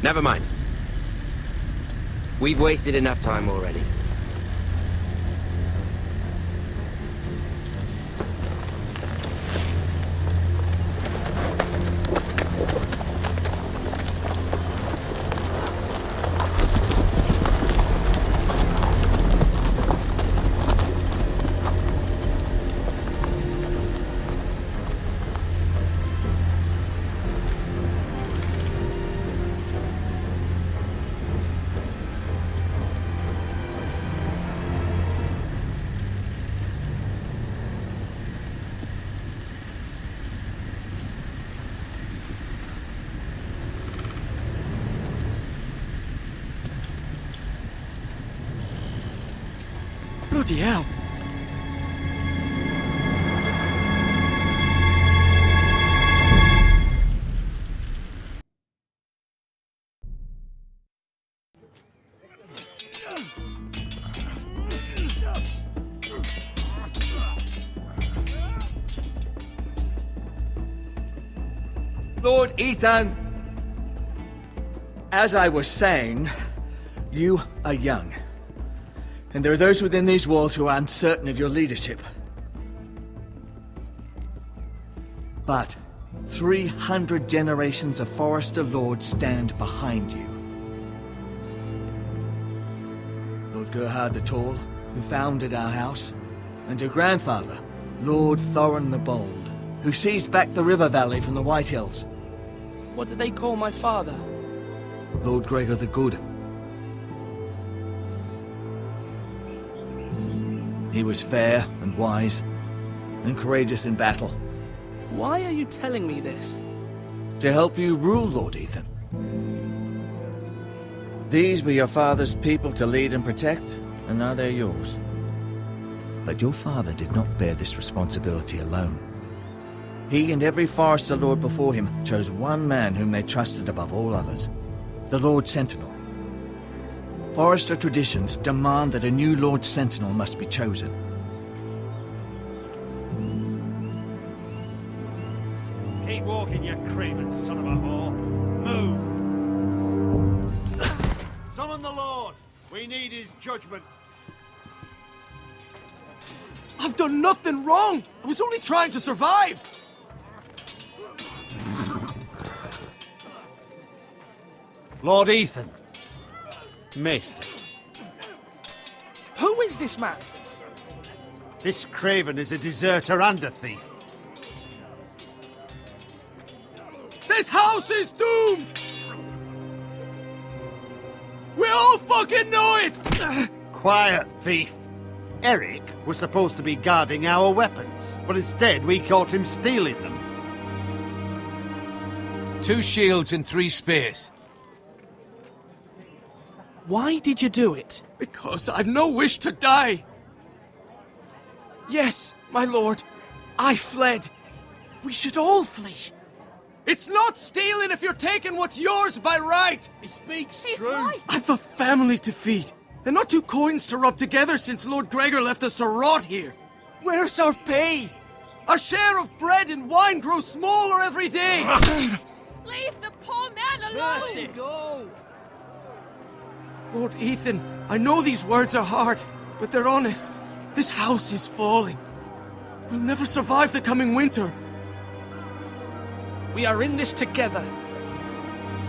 Never mind. We've wasted enough time already. Bloody hell! Lord Ethan, as I was saying, you are young. And there are those within these walls who are uncertain of your leadership. But 300 generations of Forester Lords stand behind you. Lord Gerhard the Tall, who founded our house, and your grandfather, Lord Thorin the Bold, who seized back the river valley from the White Hills. What did they call my father? Lord Gregor the Good. He was fair and wise, and courageous in battle. Why are you telling me this? To help you rule, Lord Ethan. These were your father's people to lead and protect, and now they're yours. But your father did not bear this responsibility alone. He and every Forester Lord before him chose one man whom they trusted above all others, the Lord Sentinel. Forester traditions demand that a new Lord Sentinel must be chosen. Keep walking, you craven son of a whore. Move! Summon the Lord! We need his judgment. I've done nothing wrong! I was only trying to survive! Lord Ethan. Maester. Who is this man? This craven is a deserter and a thief. This house is doomed! We all fucking know it! Quiet, thief. Eric was supposed to be guarding our weapons, but instead we caught him stealing them. 2 shields and 3 spears. Why did you do it? Because I've no wish to die. Yes, my lord, I fled. We should all flee. It's not stealing if you're taking what's yours by right. He speaks He's true. right. I've a family to feed, and not 2 coins to rub together since Lord Gregor left us to rot here. Where's our pay? Our share of bread and wine grows smaller every day. Leave the poor man alone! Mercy, go! Lord Ethan, I know these words are hard, but they're honest. This house is falling. We'll never survive the coming winter. We are in this together.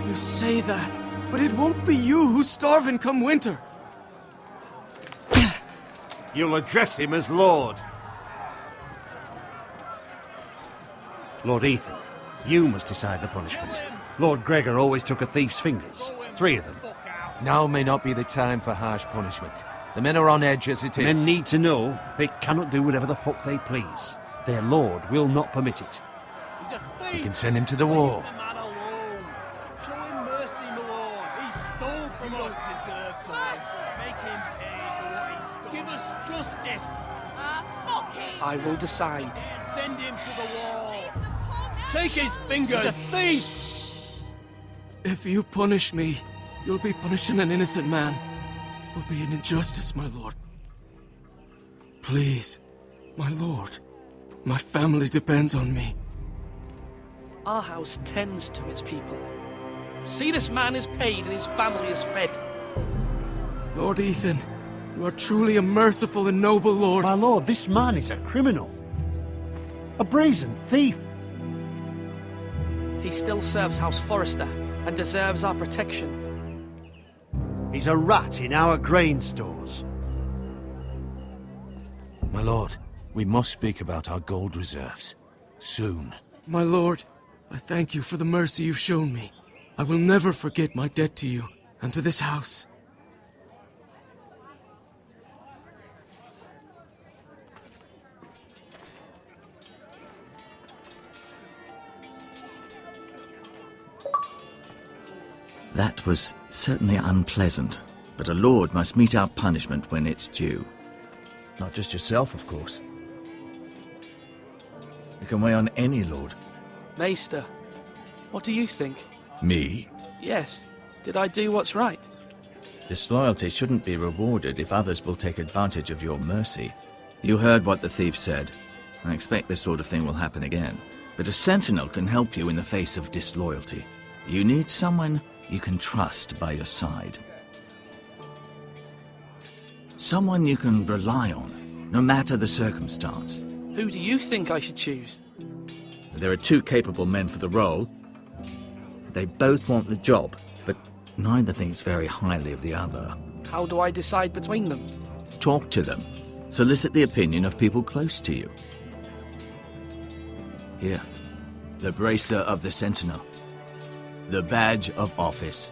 You say that, but it won't be you who's starving come winter. You'll address him as Lord. Lord Ethan, you must decide the punishment. Lord Gregor always took a thief's fingers. 3 of them. Now may not be the time for harsh punishment. The men are on edge as it is. Men need to know they cannot do whatever the fuck they please. Their lord will not permit it. He's a thief! We can send him to the wall. Leave the man alone. Show him mercy, my lord. He stole from us. Deserve to make him pay for what he's done. Give us justice. Fuck him! I will decide. Send him to the wall. Take his fingers. He's a thief. If you punish me, you'll be punishing an innocent man. It will be an injustice, my lord. Please, my lord. My family depends on me. Our house tends to its people. See, this man is paid and his family is fed. Lord Ethan, you are truly a merciful and noble lord. My lord, this man is a criminal. A brazen thief. He still serves House Forester and deserves our protection. He's a rat in our grain stores. My lord, we must speak about our gold reserves. Soon. My lord, I thank you for the mercy you've shown me. I will never forget my debt to you and to this house. That was certainly unpleasant, but a lord must mete out punishment when it's due. Not just yourself, of course. You can weigh on any lord. Maester, what do you think? Me? Yes. Did I do what's right? Disloyalty shouldn't be rewarded if others will take advantage of your mercy. You heard what the thief said. I expect this sort of thing will happen again. But a sentinel can help you in the face of disloyalty. You need someone you can trust by your side. Someone you can rely on, no matter the circumstance. Who do you think I should choose? There are two capable men for the role. They both want the job, but neither thinks very highly of the other. How do I decide between them? Talk to them. Solicit the opinion of people close to you. Here, the bracer of the Sentinel. The badge of office.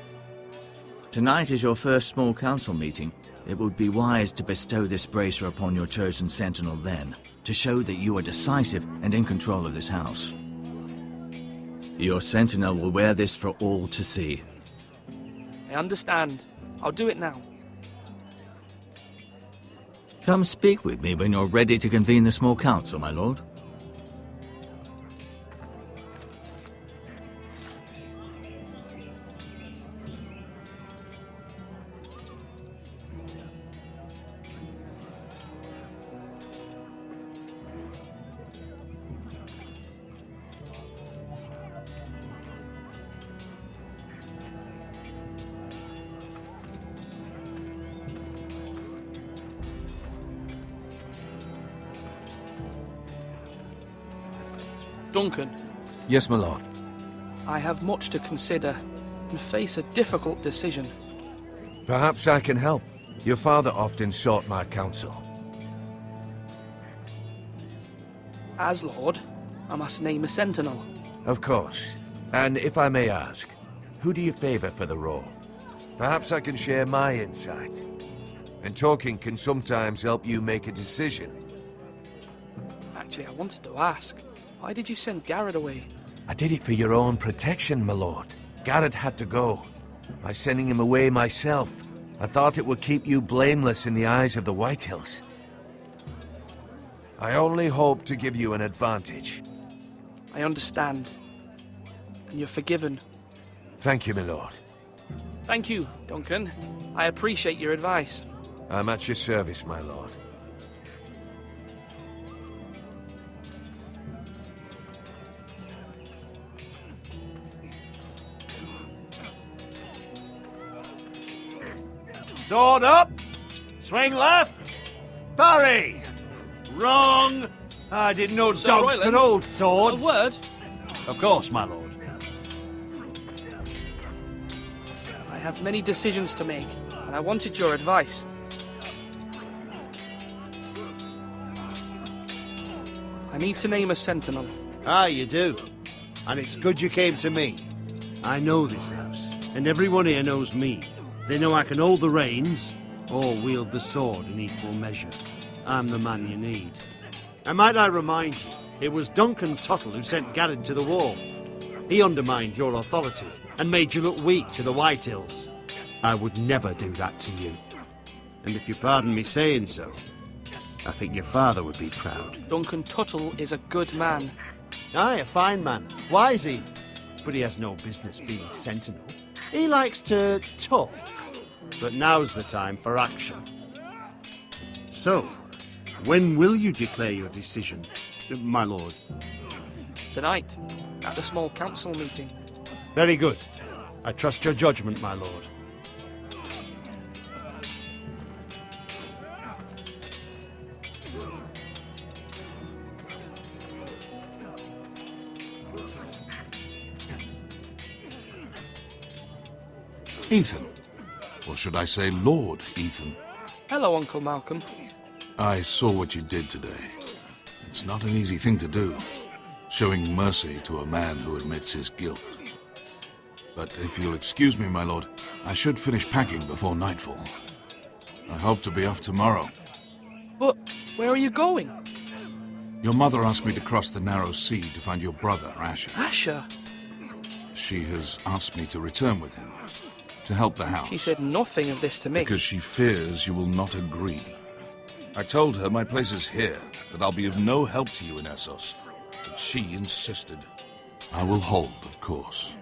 Tonight is your first small council meeting. It would be wise to bestow this bracer upon your chosen Sentinel then, to show that you are decisive and in control of this house. Your Sentinel will wear this for all to see. I understand. I'll do it now. Come speak with me when you're ready to convene the small council, my lord. Duncan. Yes, my lord. I have much to consider and face a difficult decision. Perhaps I can help. Your father often sought my counsel. As Lord, I must name a sentinel. Of course. And if I may ask, who do you favor for the role? Perhaps I can share my insight. And talking can sometimes help you make a decision. Actually, I wanted to ask, why did you send Garrett away? I did it for your own protection, my lord. Garrett had to go. By sending him away myself, I thought it would keep you blameless in the eyes of the Whitehills. I only hope to give you an advantage. I understand. And you're forgiven. Thank you, my lord. Thank you, Duncan. I appreciate your advice. I'm at your service, my lord. Sword up! Swing left! Parry! Wrong! I didn't know Sir dogs Royland, could hold swords. A word? Of course, my lord. I have many decisions to make, and I wanted your advice. I need to name a sentinel. Ah, you do. And it's good you came to me. I know this house, and everyone here knows me. They know I can hold the reins, or wield the sword in equal measure. I'm the man you need. And might I remind you, it was Duncan Tuttle who sent Garrett to the war. He undermined your authority, and made you look weak to the Whitehills. I would never do that to you. And if you pardon me saying so, I think your father would be proud. Duncan Tuttle is a good man. Aye, a fine man. Wise he. But he has no business being sentinel. He likes to talk. But now's the time for action. So, when will you declare your decision, my lord? Tonight, at the small council meeting. Very good. I trust your judgment, my lord. Ethan. Or should I say Lord Ethan? Hello, Uncle Malcolm. I saw what you did today. It's not an easy thing to do, showing mercy to a man who admits his guilt. But if you'll excuse me, my lord, I should finish packing before nightfall. I hope to be off tomorrow. But where are you going? Your mother asked me to cross the narrow sea to find your brother, Asher. Asher? She has asked me to return with him, to help the house. She said nothing of this to me. Because she fears you will not agree. I told her my place is here, that I'll be of no help to you in Essos. But she insisted. I will hold, of course,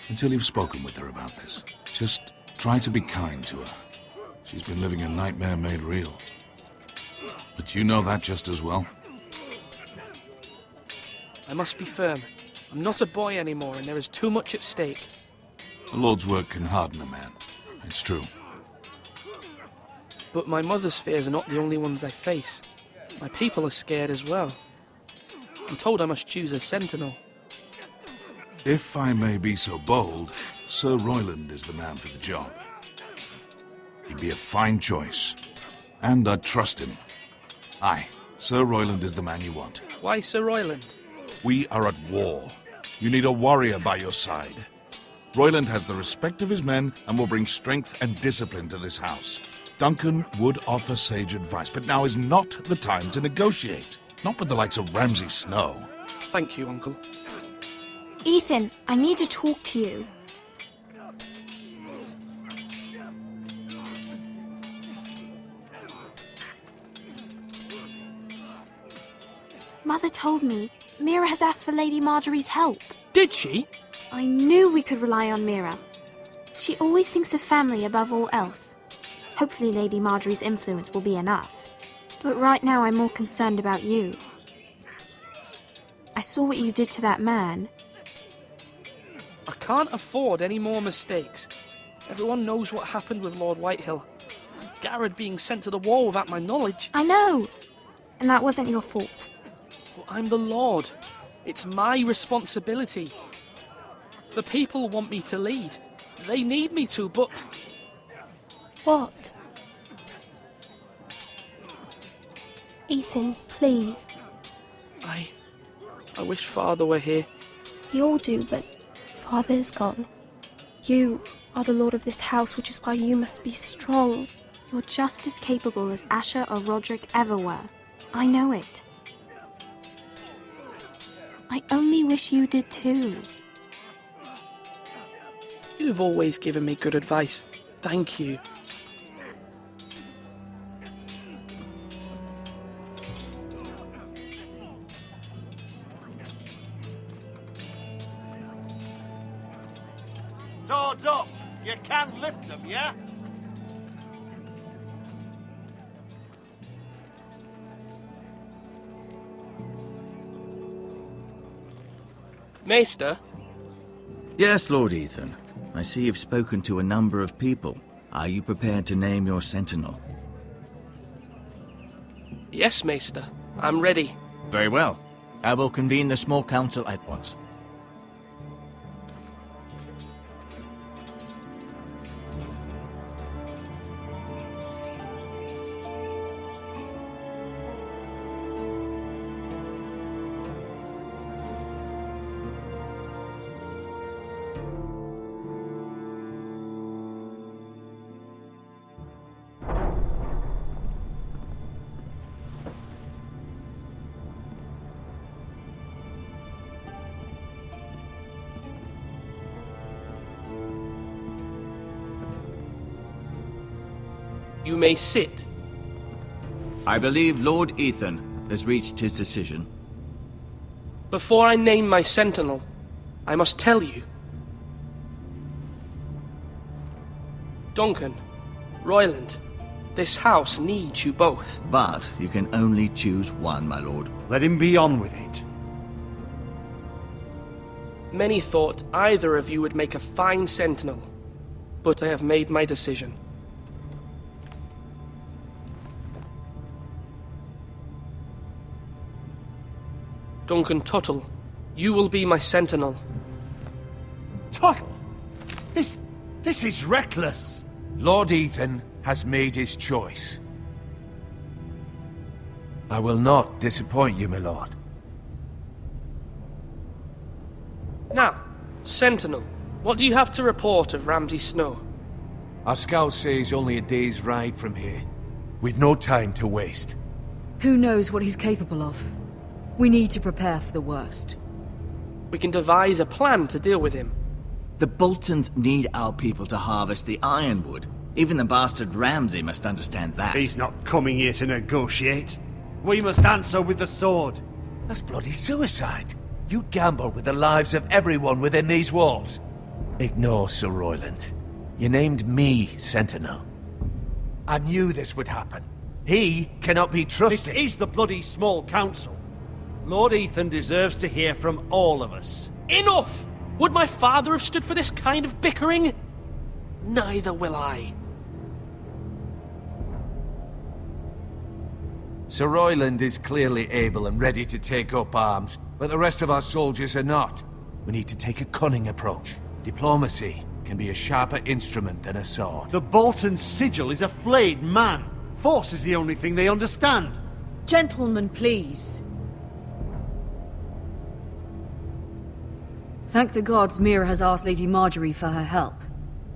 until you've spoken with her about this. Just try to be kind to her. She's been living a nightmare made real. But you know that just as well. I must be firm. I'm not a boy anymore, and there is too much at stake. The Lord's work can harden a man. It's true. But my mother's fears are not the only ones I face. My people are scared as well. I'm told I must choose a sentinel. If I may be so bold, Sir Royland is the man for the job. He'd be a fine choice. And I'd trust him. Aye, Sir Royland is the man you want. Why Sir Royland? We are at war. You need a warrior by your side. Royland has the respect of his men and will bring strength and discipline to this house. Duncan would offer sage advice, but now is not the time to negotiate. Not with the likes of Ramsay Snow. Thank you, Uncle. Ethan, I need to talk to you. Mother told me Mira has asked for Lady Marjorie's help. Did she? I knew we could rely on Mira. She always thinks of family above all else. Hopefully Lady Marjorie's influence will be enough. But right now I'm more concerned about you. I saw what you did to that man. I can't afford any more mistakes. Everyone knows what happened with Lord Whitehill. Garrett being sent to the war without my knowledge. I know. And that wasn't your fault. Well, I'm the Lord. It's my responsibility. The people want me to lead. They need me to, but... What? Ethan, please. I wish Father were here. We all do, but Father is gone. You are the lord of this house, which is why you must be strong. You're just as capable as Asher or Roderick ever were. I know it. I only wish you did too. You've always given me good advice. Thank you. Swords up! You can lift them, yeah? Maester? Yes, Lord Ethan. I see you've spoken to a number of people. Are you prepared to name your sentinel? Yes, Maester. I'm ready. Very well. I will convene the small council at once. You may sit. I believe Lord Ethan has reached his decision. Before I name my sentinel, I must tell you. Duncan, Royland, this house needs you both. But you can only choose one, my lord. Let him be on with it. Many thought either of you would make a fine sentinel, but I have made my decision. Duncan Tuttle, you will be my sentinel. Tuttle! This is reckless! Lord Ethan has made his choice. I will not disappoint you, my lord. Now, Sentinel, what do you have to report of Ramsay Snow? Our scouts say he's only a day's ride from here, with no time to waste. Who knows what he's capable of? We need to prepare for the worst. We can devise a plan to deal with him. The Boltons need our people to harvest the ironwood. Even the bastard Ramsay must understand that. He's not coming here to negotiate. We must answer with the sword. That's bloody suicide. You'd gamble with the lives of everyone within these walls. Ignore Sir Royland. You named me Sentinel. I knew this would happen. He cannot be trusted. This is the bloody small council. Lord Ethan deserves to hear from all of us. Enough! Would my father have stood for this kind of bickering? Neither will I. Sir Royland is clearly able and ready to take up arms, but the rest of our soldiers are not. We need to take a cunning approach. Diplomacy can be a sharper instrument than a sword. The Bolton sigil is a flayed man. Force is the only thing they understand. Gentlemen, please. Thank the gods Mira has asked Lady Marjorie for her help.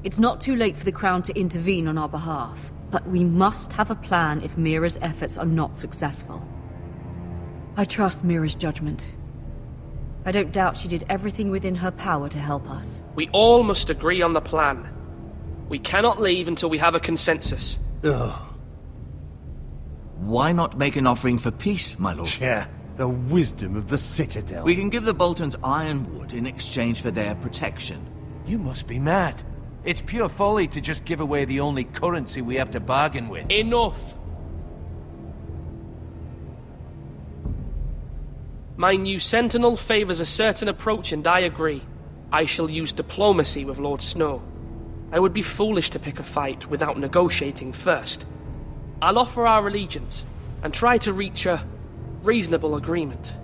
It's not too late for the Crown to intervene on our behalf, but we must have a plan if Mira's efforts are not successful. I trust Mira's judgment. I don't doubt she did everything within her power to help us. We all must agree on the plan. We cannot leave until we have a consensus. Ugh. Why not make an offering for peace, my lord? Yeah, the wisdom of the Citadel. We can give the Boltons ironwood in exchange for their protection. You must be mad. It's pure folly to just give away the only currency we have to bargain with. Enough! My new Sentinel favors a certain approach, and I agree. I shall use diplomacy with Lord Snow. I would be foolish to pick a fight without negotiating first. I'll offer our allegiance, and try to reach a reasonable agreement.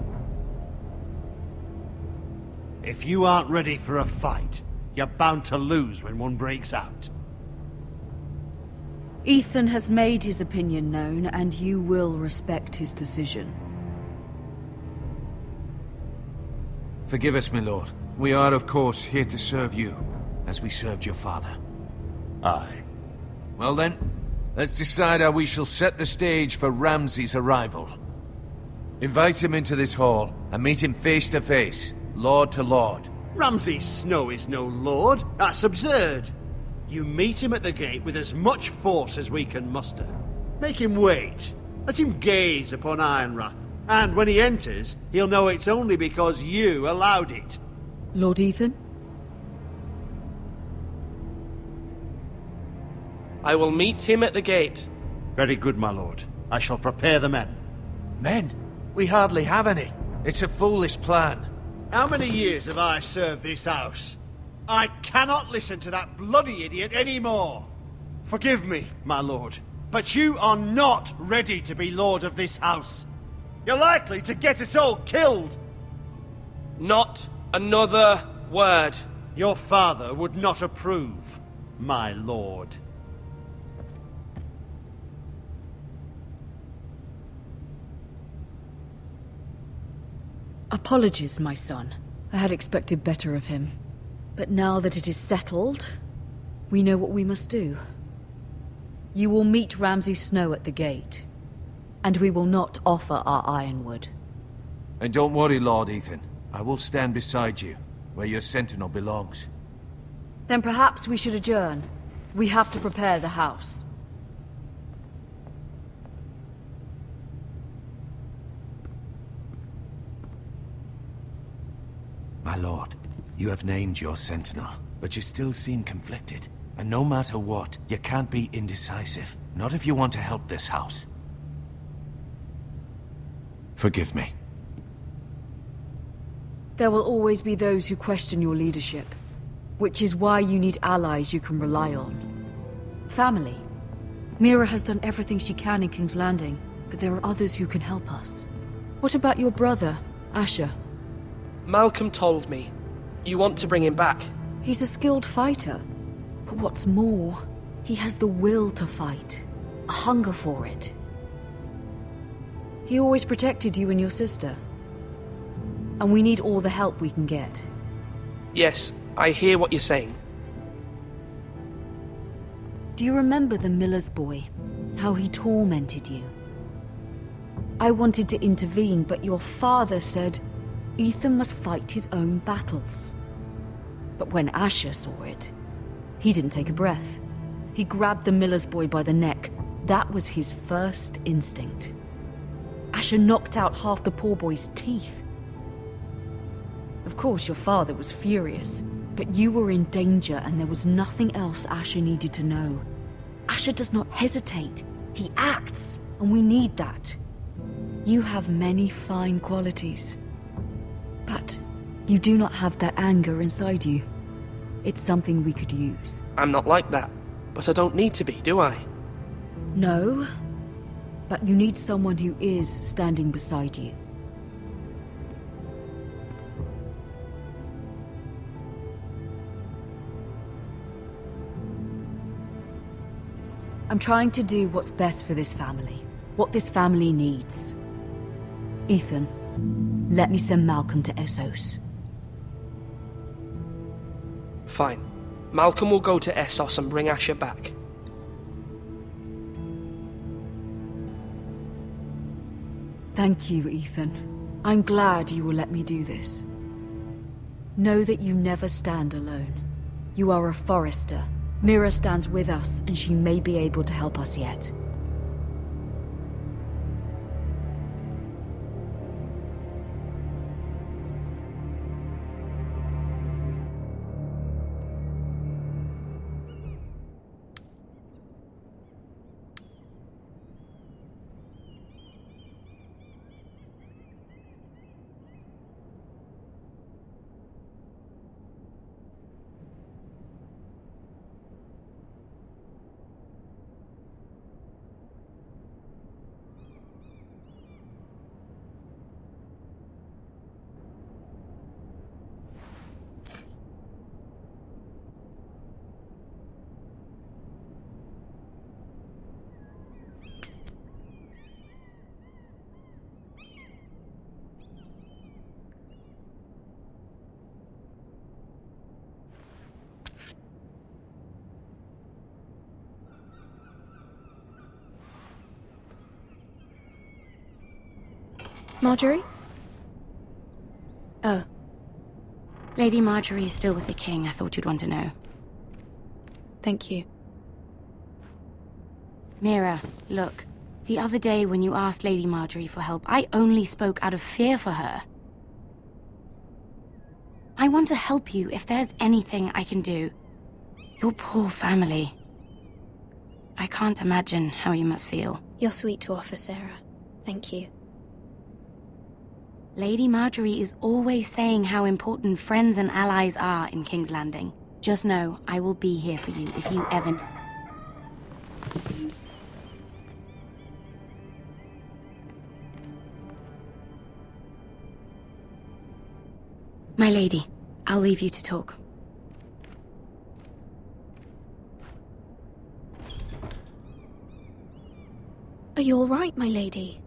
If you aren't ready for a fight, you're bound to lose when one breaks out. Ethan has made his opinion known, and you will respect his decision. Forgive us, my lord. We are, of course, here to serve you, as we served your father. Aye. Well then, let's decide how we shall set the stage for Ramsay's arrival. Invite him into this hall, and meet him face to face, lord to lord. Ramsay Snow is no lord. That's absurd. You meet him at the gate with as much force as we can muster. Make him wait. Let him gaze upon Ironrath. And when he enters, he'll know it's only because you allowed it. Lord Ethan? I will meet him at the gate. Very good, my lord. I shall prepare the men. Men? We hardly have any. It's a foolish plan. How many years have I served this house? I cannot listen to that bloody idiot anymore. Forgive me, my lord, but you are not ready to be lord of this house. You're likely to get us all killed. Not another word. Your father would not approve, my lord. Apologies, my son. I had expected better of him. But now that it is settled, we know what we must do. You will meet Ramsay Snow at the gate, and we will not offer our ironwood. And don't worry, Lord Ethan. I will stand beside you, where your sentinel belongs. Then perhaps we should adjourn. We have to prepare the house. My lord, you have named your sentinel, but you still seem conflicted. And no matter what, you can't be indecisive. Not if you want to help this house. Forgive me. There will always be those who question your leadership, which is why you need allies you can rely on. Family. Mira has done everything she can in King's Landing, but there are others who can help us. What about your brother, Asher? Malcolm told me. You want to bring him back? He's a skilled fighter. But what's more, he has the will to fight. A hunger for it. He always protected you and your sister. And we need all the help we can get. Yes, I hear what you're saying. Do you remember the miller's boy? How he tormented you? I wanted to intervene, but your father said Ethan must fight his own battles. But when Asher saw it, he didn't take a breath. He grabbed the miller's boy by the neck. That was his first instinct. Asher knocked out half the poor boy's teeth. Of course, your father was furious, but you were in danger and there was nothing else Asher needed to know. Asher does not hesitate. He acts, and we need that. You have many fine qualities, but you do not have that anger inside you. It's something we could use. I'm not like that, but I don't need to be, do I? No, but you need someone who is standing beside you. I'm trying to do what's best for this family, what this family needs. Ethan, let me send Malcolm to Essos. Fine. Malcolm will go to Essos and bring Asher back. Thank you, Ethan. I'm glad you will let me do this. Know that you never stand alone. You are a Forester. Mira stands with us, and she may be able to help us yet. Marjorie? Oh. Lady Marjorie is still with the king. I thought you'd want to know. Thank you. Mira, look. The other day when you asked Lady Marjorie for help, I only spoke out of fear for her. I want to help you if there's anything I can do. Your poor family. I can't imagine how you must feel. You're sweet to offer, Sarah. Thank you. Lady Marjorie is always saying how important friends and allies are in King's Landing. Just know, I will be here for you if you ever... My lady, I'll leave you to talk. Are you all right, my lady?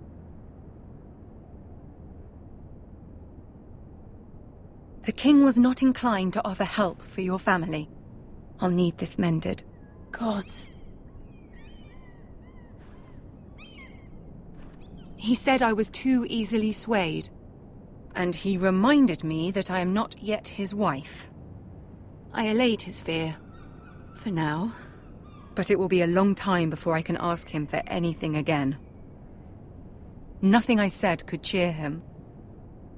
The king was not inclined to offer help for your family. I'll need this mended. Gods. He said I was too easily swayed. And he reminded me that I am not yet his wife. I allayed his fear. For now. But it will be a long time before I can ask him for anything again. Nothing I said could cheer him.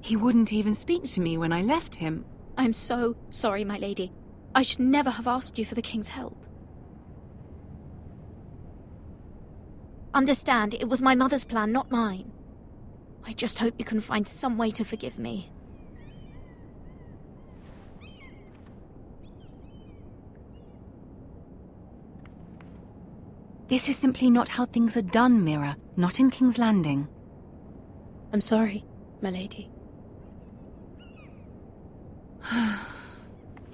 He wouldn't even speak to me when I left him. I'm so sorry, my lady. I should never have asked you for the king's help. Understand, it was my mother's plan, not mine. I just hope you can find some way to forgive me. This is simply not how things are done, Mira. Not in King's Landing. I'm sorry, my lady.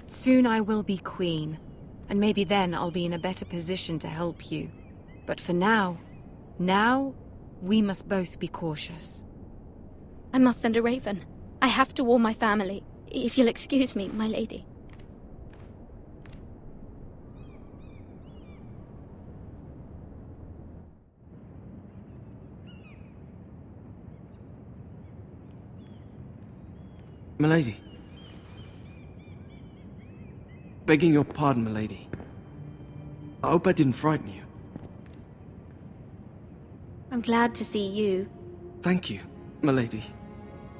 Soon I will be queen, and maybe then I'll be in a better position to help you. But for now, we must both be cautious. I must send a raven. I have to warn my family. If you'll excuse me, my lady. Milady. Begging your pardon, milady. I hope I didn't frighten you. I'm glad to see you. Thank you, milady.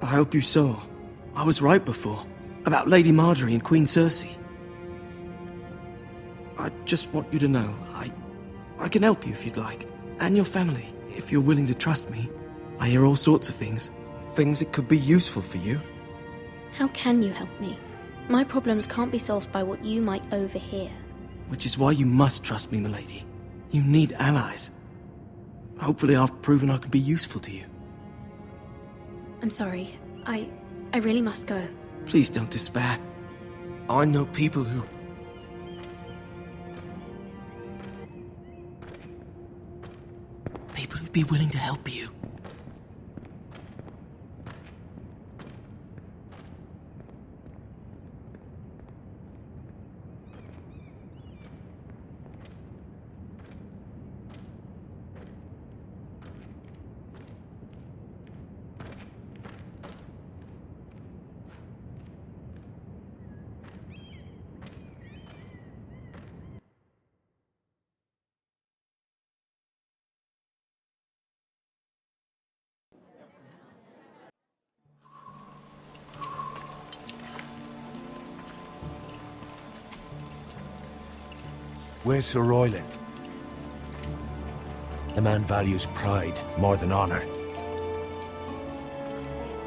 I hope you saw. I was right before. About Lady Marjorie and Queen Cersei. I just want you to know, I can help you if you'd like. And your family, if you're willing to trust me. I hear all sorts of things. Things that could be useful for you. How can you help me? My problems can't be solved by what you might overhear. Which is why you must trust me, milady. You need allies. Hopefully I've proven I can be useful to you. I'm sorry. I really must go. Please don't despair. I know people who... People who'd be willing to help you. Where's Sir Royland? The man values pride more than honor.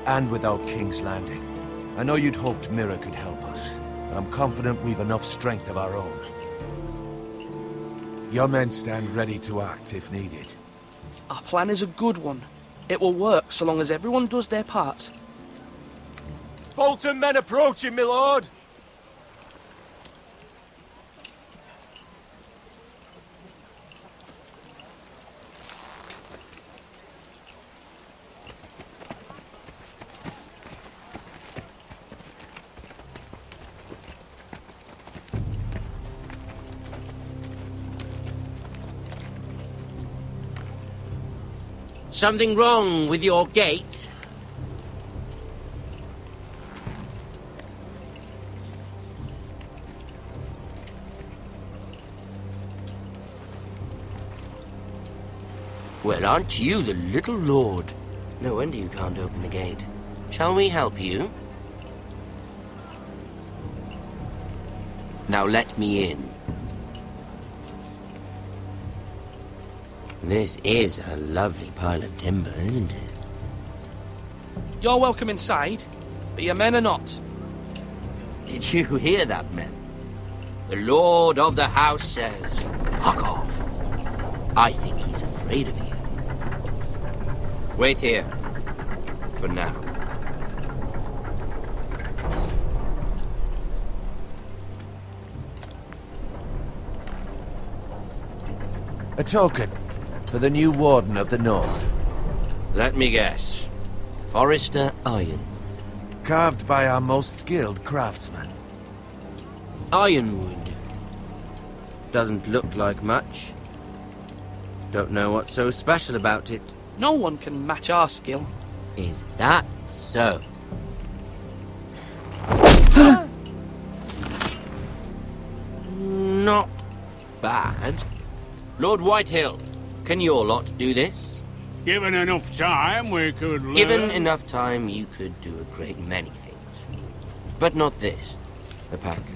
And without King's Landing. I know you'd hoped Mira could help us, but I'm confident we've enough strength of our own. Your men stand ready to act if needed. Our plan is a good one. It will work so long as everyone does their part. Bolton men approaching, my lord! Something wrong with your gate? Well, aren't you the little lord? No wonder you can't open the gate. Shall we help you? Now let me in. This is a lovely pile of timber, isn't it? You're welcome inside, but your men are not. Did you hear that, men? The lord of the house says, "Fuck off." I think he's afraid of you. Wait here. For now. A token for the new Warden of the North. Let me guess. Forrester Ironwood. Carved by our most skilled craftsman. Ironwood. Doesn't look like much. Don't know what's so special about it. No one can match our skill. Is that so? Not bad. Lord Whitehill, can your lot do this? Given enough time, we could learn. Given enough time, you could do a great many things. But not this, apparently.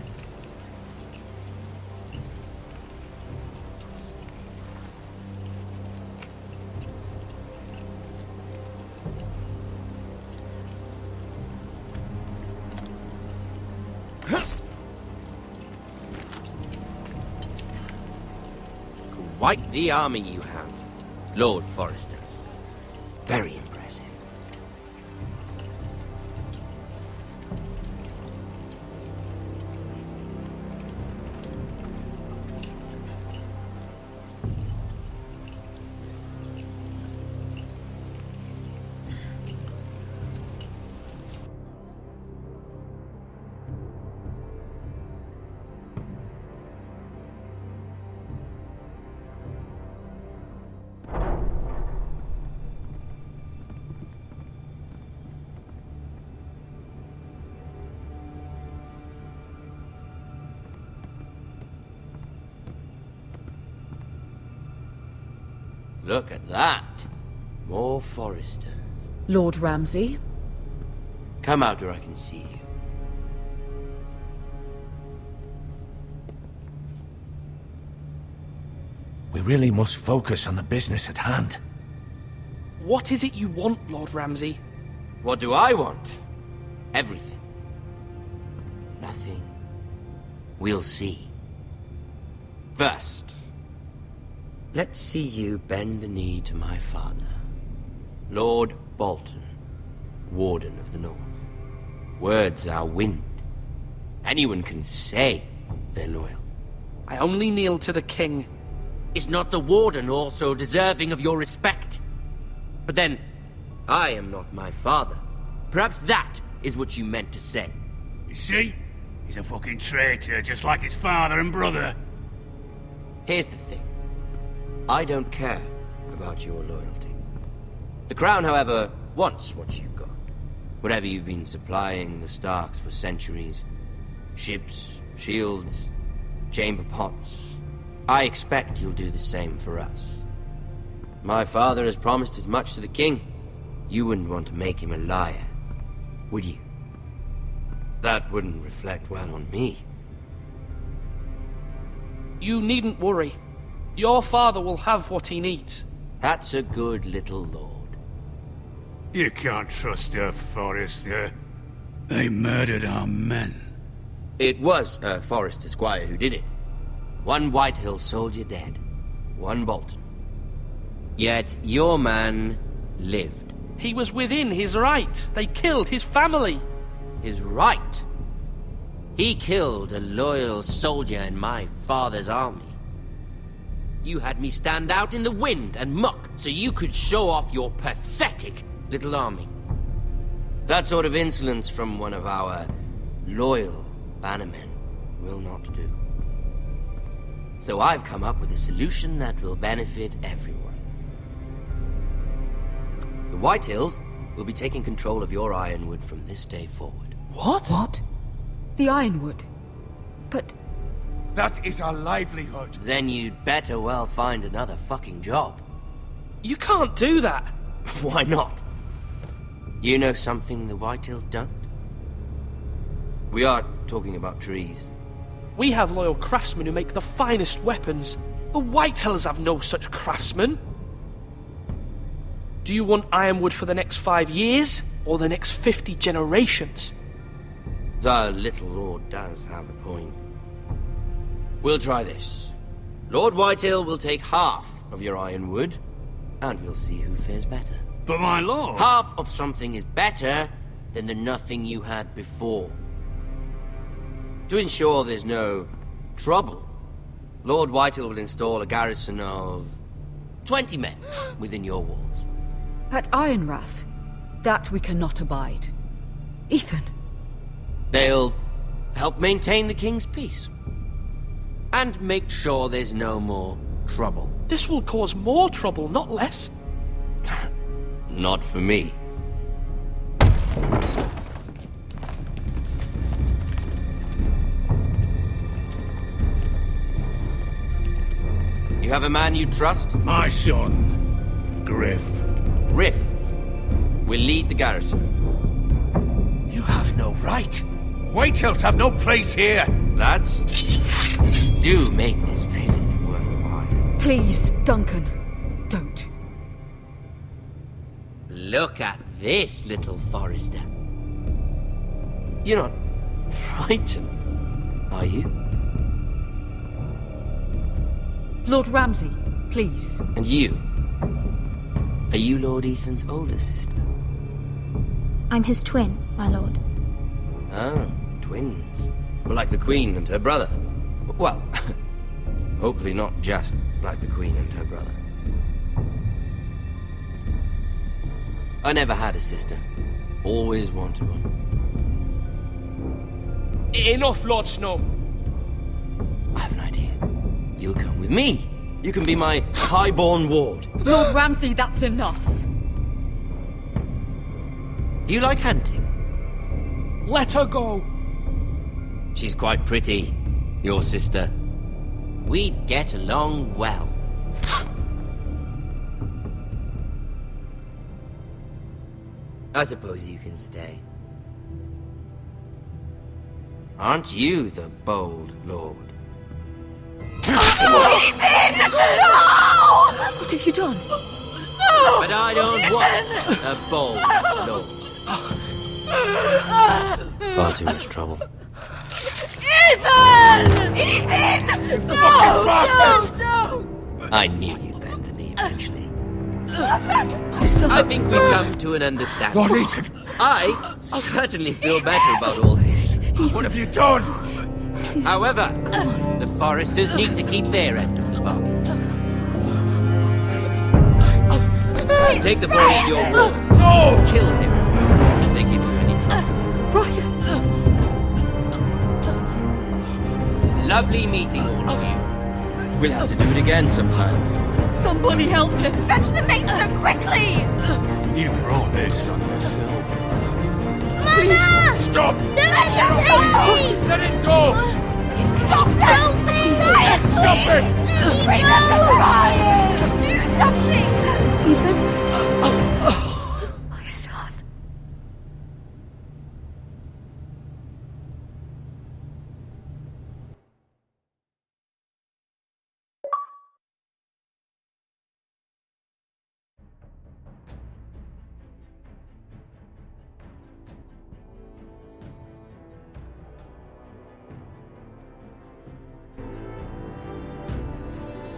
Quite the army you have, Lord Forrester. Very impressive. Look at that. More Foresters. Lord Ramsay? Come out where I can see you. We really must focus on the business at hand. What is it you want, Lord Ramsay? What do I want? Everything. Nothing. We'll see. First, let's see you bend the knee to my father, Lord Bolton, Warden of the North. Words are wind. Anyone can say they're loyal. I only kneel to the king. Is not the Warden also deserving of your respect? But then, I am not my father. Perhaps that is what you meant to say. You see? He's a fucking traitor, just like his father and brother. Here's the thing. I don't care about your loyalty. The Crown, however, wants what you've got. Whatever you've been supplying the Starks for centuries. Ships, shields, chamber pots. I expect you'll do the same for us. My father has promised as much to the king. You wouldn't want to make him a liar, would you? That wouldn't reflect well on me. You needn't worry. Your father will have what he needs. That's a good little lord. You can't trust a Forester. They murdered our men. It was a Forester squire who did it. One Whitehill soldier dead. One Bolton. Yet your man lived. He was within his right. They killed his family. His right? He killed a loyal soldier in my father's army. You had me stand out in the wind and muck so you could show off your pathetic little army. That sort of insolence from one of our loyal bannermen will not do. So I've come up with a solution that will benefit everyone. The Whitehills will be taking control of your Ironwood from this day forward. What? What? The Ironwood? But... That is our livelihood. Then you'd better well find another fucking job. You can't do that. Why not? You know something the Whitehills don't? We are talking about trees. We have loyal craftsmen who make the finest weapons. The Whitehills have no such craftsmen. Do you want Ironwood for the next 5 years, or the next 50 generations? The little lord does have a point. We'll try this. Lord Whitehill will take half of your Ironwood, and we'll see who fares better. But my lord... Half of something is better than the nothing you had before. To ensure there's no trouble, Lord Whitehill will install a garrison of 20 men within your walls. At Ironrath? That we cannot abide. Ethan. They'll help maintain the king's peace. And make sure there's no more trouble. This will cause more trouble, not less. Not for me. You have a man you trust? My son, Griff. Griff will lead the garrison. You have no right. Whitehills have no place here. Lads, do make this visit worthwhile. Please, Duncan, don't. Look at this, little Forester. You're not frightened, are you? Lord Ramsay, please. And you? Are you Lord Ethan's older sister? I'm his twin, my lord. Oh, twins. Well, like the Queen and her brother. Well, hopefully not just like the Queen and her brother. I never had a sister. Always wanted one. Enough, Lord Snow. I have an idea. You'll come with me. You can be my highborn ward. Lord Ramsay, that's enough. Do you like hunting? Let her go. She's quite pretty, your sister. We'd get along well. I suppose you can stay. Aren't you the bold lord? Ethan! No! What have you done? No! But I don't want a bold lord. Far too much trouble. Ethan! Ethan! No! No! I knew you'd bend the knee eventually. My son. I think we've come to an understanding. Lord Ethan! I certainly feel better about all this. What have you done? However, the Foresters need to keep their end of the bargain. Take the boy as your lord. No! Kill him if they give you any trouble. Brian! Lovely meeting all of you. We'll have to do it again sometime. Somebody help him! Fetch the maester quickly! You brought this on yourself. Mama! Stop! Don't let him take me! Let it go! Stop that! Don't please! Ryan, Stop it! Remember Ryan! Do something! Ethan? My son.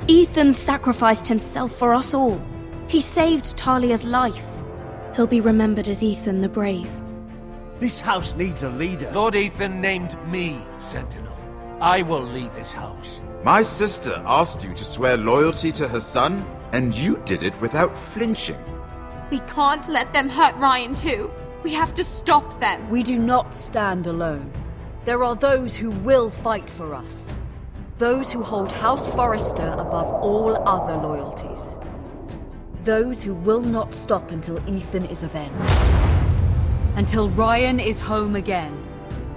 Ethan sacrificed himself for us all. He saved Talia's life. He'll be remembered as Ethan the Brave. This house needs a leader. Lord Ethan named me Sentinel. I will lead this house. My sister asked you to swear loyalty to her son, and you did it without flinching. We can't let them hurt Ryan too. We have to stop them. We do not stand alone. There are those who will fight for us. Those who hold House Forrester above all other loyalties. Those who will not stop until Ethan is avenged. Until Ryan is home again,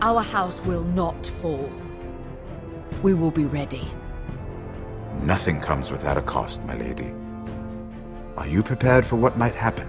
our house will not fall. We will be ready. Nothing comes without a cost, my lady. Are you prepared for what might happen?